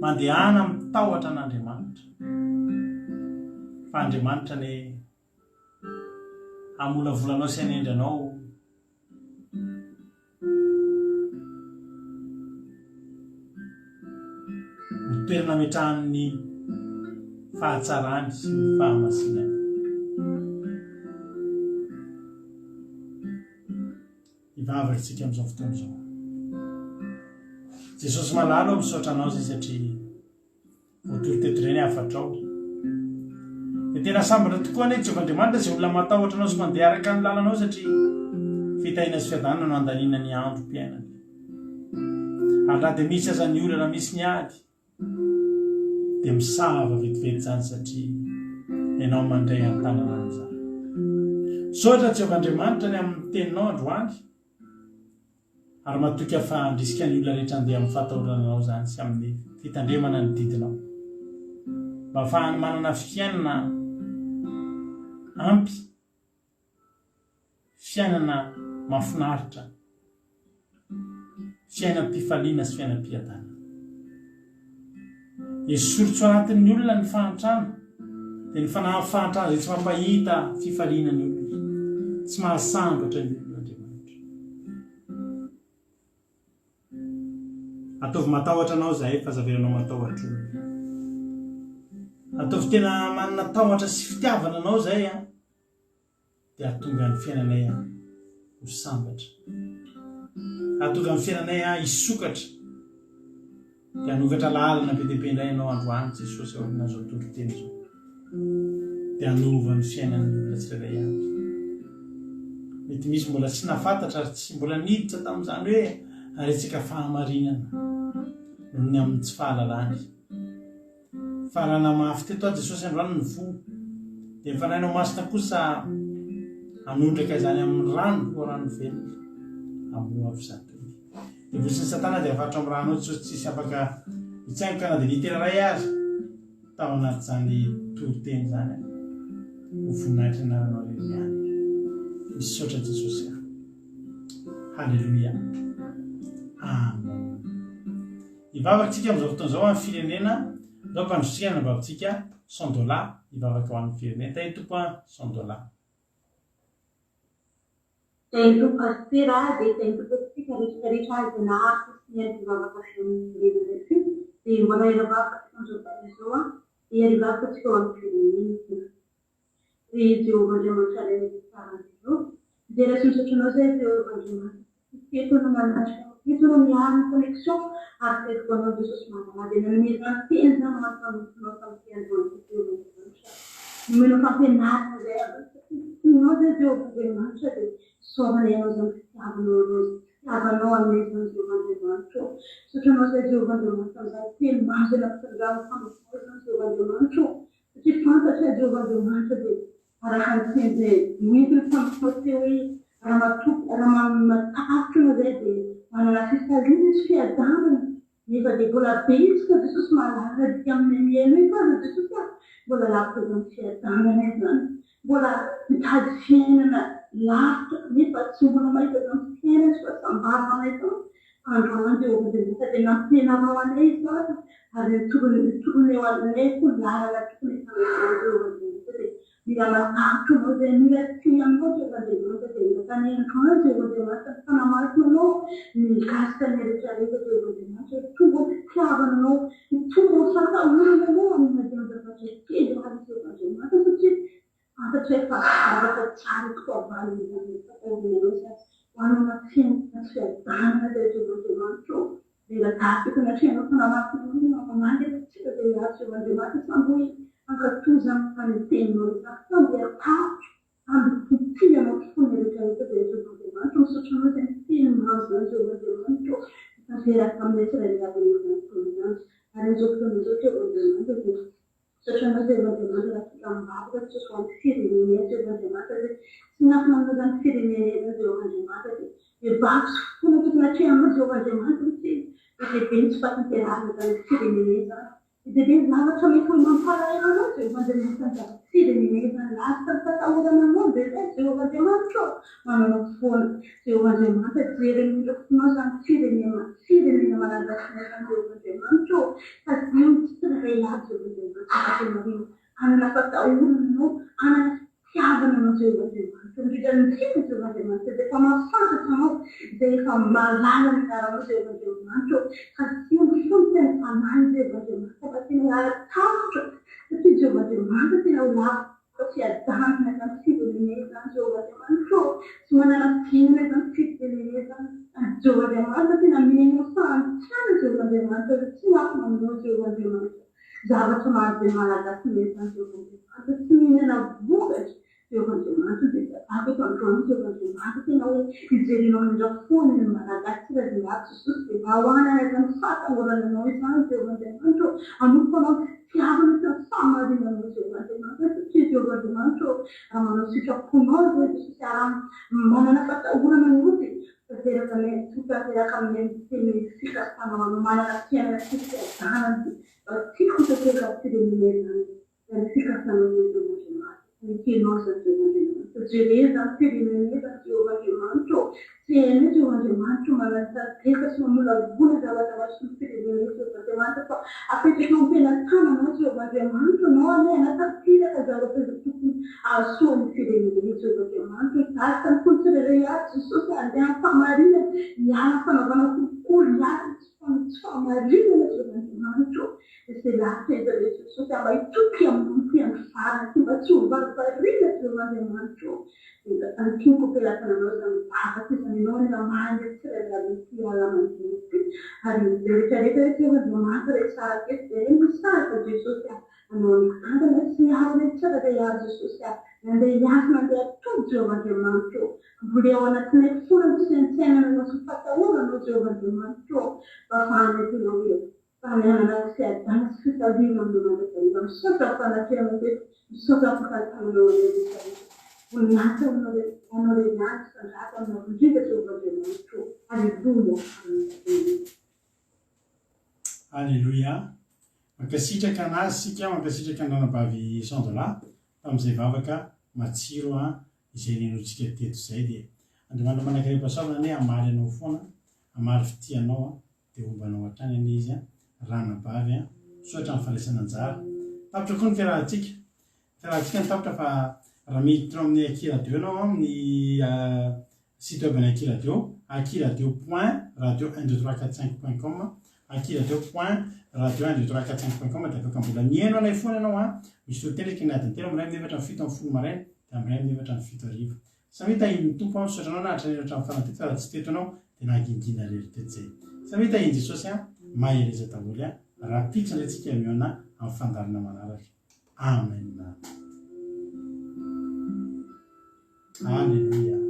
mandehana mitahotra an'Andriamanitra fa Andriamanitra ny amolavolanao sy anendranao ho toerana metrahan'ny fahatsarany sy ny fahamasinany. Ivavaka tsika amin'izao fotoana izao. Jesosy malalo misaotra anao zay satria voatory teto ireny afatrao. Dia tena sambatra tokoa ane Jehovahandriamanitra izay olona matahotra anao sy mandeha araka ny lalanao satria fitahina sy fiadanana no andaniana ny androm-piainana. Ary raha dia misy aza ny olana misy ny ady dia misava vetivety zany satria ianao mandray an-tanana an'izany. Saotra Jehovahandriamanitra ny amin'ny teninao androany ary matoky afa-handrisika ny olona rehetra andeha amin'ny fahatahorana anao zany sy amin'ny fitandremana ny didinao mba ahafahany manana fiainana ampy, fiainana mahafinaritra, fiainam-pifaliana sy fiainam-piadana. Esorotso anatin'ny olona ny fahantrana dia ny fahantrana zay tsy mampahita fifaliana ny olona, tsy mahasambotra ny olona. Ataovy matahotra anao zahay fa zaveranao matahotra olona. Ataovy tena manana tahotra sy fitiavana anao zay a dia atonga ny fiainanay a ho sambatra. Atonga ny fiainanay a hisokatra dia hanokatra lalana be dia be indray ianao androany Jesosy ao amin'izao tontolo izao. Dia hanova ny fiainan'ny olona tsirairay avy. Mety misy mbola tsy nafantatra ary tsy mbola niditra tamin'izany hoe aretsaka fahamarinana noho ny amin'ny tsy fahalalany. Farana mafy teto a Jesosy androany ny vo dia mifanainao masina kosa hanondraka izany amin'ny rano o rano velona amoa avy zato. Dia vosiny Satana dia afatro amin'ny rano Jesosy tsisy afaka hitsaingoka na dia litera ray azy tao anaty izany toroteny zany ho voninahitra ny anaranao rery ihany. Misaotra Jesosy a. Halleluia. Amen. Ivavakantsika amin'izao fotoana izao amin'ny firenena zao mpandrotsika ny ambavantsika $100 ivavaka ho an'ny firenena. Tay tompo a $100. Thank you, Pastor. Thank you, Pastor. Rehetra azy naharitra sy ny ivavaka firenena sy dia mbola iravavaka izao a dia ivavakantsika ho an'ny firenena. Dia Jehovahandriamanitra tsara izao dia raha misaotranao zay Jehovahandriamanitra teto no manatra teto no miarina connexion ary teto anao Jesosy manana dia nanomezana teny zany mampanao tamin'ny Jehovahandriamanitra nomeno fampianarana zay anao zay Jehovahandriamanitra dia soavanay anao zany fitiavanao amezana Jehovahandriamanitra misaotranao zay Jehovahandriamanitra amin'izany teny mazo nampitandrano fandrosoana zany Jehovahandriamanitra satria fantatra Jehovahandriamanitra dia araha ny teny zay noentiny fandrosoana teo hoe raha matahotra zay dia manana fifaliana sy fiadanana nefa dia mbola betsaka Jesosy malala dika amin'ny miaina io fa Jesosy a mbola lavitra zany fiadanana zany mbola mitady fiainana lavitra nefa tsy mbola mahita zany fiainana sy fahasambarana anay zany androany Jehovahandriamanitra dia nampianarao anay zany ary torony eo anay koa lalana tokony hitanao Jehovahandriamanitra dia mila matahotra anao zay mila tia aminao Jehovahandriamanitra dia mila tanenanao Jehovahandriamanitra ny fanamarika anao mikasika ny rehetrarehetra Jehovahandriamanitra tonga fitiavananao tonga fataholana anao amin'ny Jehovahandriamanitra kely ary Jehovahandriamanitra satria fantatra efa afaka tsara tokoa avaly izany fatahorananao sa hoanana fiainana fiadanana zay Jehovahandriamanitra dia raha tokony fanamarika anao mamandy tsika dia Jehovahandriamanitra sambo ankatoza amin'ny teninao izany samby atahotro amby fitianao tokoa ny rehetrarehetra dia Jehovahandriamanitra misaotranao zay ny teny mahazo zany Jehovahandriamanitra tanteraka aminay tsirairay avy izany fotoana izany ary amin'izao fotoana izao Jehovahandriamanitra dia misaotranao Jehovahandriamanitra raha tonga mivavaka Jesosy ho an'ny firenena Jehovahandriamanitra dia tsy miafina aminao zany firenena Jehovahandriamanitra dia vaky sy fotoana tokony hatrehanao Jehovahandriamanitra dia lehibe ny tsy fahatanterahana zany firenena zany dia zavatra mety ho mampalahelo anao Jehovahandriamanitra ny zavatra firenena zany lasa fataorana anao dia zay Jehovahandriamanitra manana foana Jehovahandriamanitra jeren'ireo fonao zany firenena malagasy zany Jehovahandriamanitra ka io tsy tsiray aby Jehovahandriamanitra marina anana fataorana anao anana fitiavana anao Jehovahandriamanitra indrindra indrindra Jehovahandriamanitra dia efa mahafantatra anao dia efa malala ny anaranao Jehovahandriamanitra ka tsy io ny fony tena fanahy Jehovahandriamanitra fa tena tahotra satria Jehovahandriamanitra tena ho lava tsy adanina zany firenena zany Jehovahandriamanitra tsy manana fiona zany firenena zany Jehovahandriamanitra tena menao fahantrana Jehovahandriamanitra tsy mafy maminao Jehovahandriamanitra zavatra maro be malagasy mety zany Jehovahandriamanitra tsy mihinana vokatra Jehovahandriamanitra dia afaka androany Jehovahandriamanitra tena hoe ijerenao indra foana ny malagasy raha Jesosy dia ahoanana zany fataorana anao izany Jehovahandriamanitra anofanao fitiavana sy ny fahamarinanao Jehovahandriamanitra satria Jehovahandriamanitra raha manao sitraponao zay Jesosy araha manana fataorana anao dia tanteraka tanteraka amin'ny teny fikasanao anao manana fiainana sy fiadanana tiako tanteraka firenena zany fikasanao Jehovahandriamanitra nikenao zany Jehovahandriamanitra jerena zany firenena zany Jehovahandriamanitra tsy hainao Jehovahandriamanitra manatanteka sy mamolavola zavatra maso ny firenena Jehovahandriamanitra fa apetrakinao am-pelantananao Jehovahandriamanitra anao ane anatanteraka zavatra tokony ahasoan'ny firenena Jehovahandriamanitra hitarika ny fony tsirairay avy Jesosy andeha amin'ny fahamarinana hiala fanaovana kokory hiala tsy fahamarinana Jehovahandriamanitra izay lahatra izy rehetra Jesosy mba hitoky amin'ny mpiandry farany ty mba tsy ho varivarina Jehovahandriamanitra dia antiako ampelantananao zany vavaka izany ianao nena mahandy tsirairay avy fialamandinika ary rehetrarehetra Jehovahandriamanitra rehetra tsara kesy dia misaraka Jesosy anao nikantana sy miaro rehetra tsirairay avy Jesosy nandeha hiasa nandeha toby Jehovahandriamanitra voleo anatinay fonany sy ny tsainana anao sy fatahoranao Jehovahandriamanitra mba afahanay tena hoe famehanana sy adana sy fitaliana aminao mandrakariva misaotra fanakirana teto misaotra fahatananao rehetra voninahitra anao rehetra sandraka aminao indrindra Jehovahandriamanitra Alleluia Alleluia mankasitraka anazy sika mankasitraka andranabavy Sandola tamin'izay vavaka matsiro izay nenotsika teto zay dia andriamanitra manankirepasaona ane amaly anao foana amaly fitianao dia ombanao hatrany ane izy ranabavy soatra amin'ny faraisana anjara tapitra koa ny fiarahantsika ny tapitra fa raha miditra amin'ny akiradio anao amin'ny site web ny akiradio.radio12345.com akiradio.radio12345.com dia afaka mbola mihaino anay foana anao misy totelyky ny adiny telo amiray minefatra ny fito amin'ny folo maraina dia amiray minefatra ny fito arivo samita iny tompo soatranao na hatranenatra amin'ny fanateto raha tsy teto anao dia nahagingina rery teto zay samita iny Jesosy mahereza daholo raha pitsy ndraytsika miona amin'ny fandarina manaraka amen Alleluia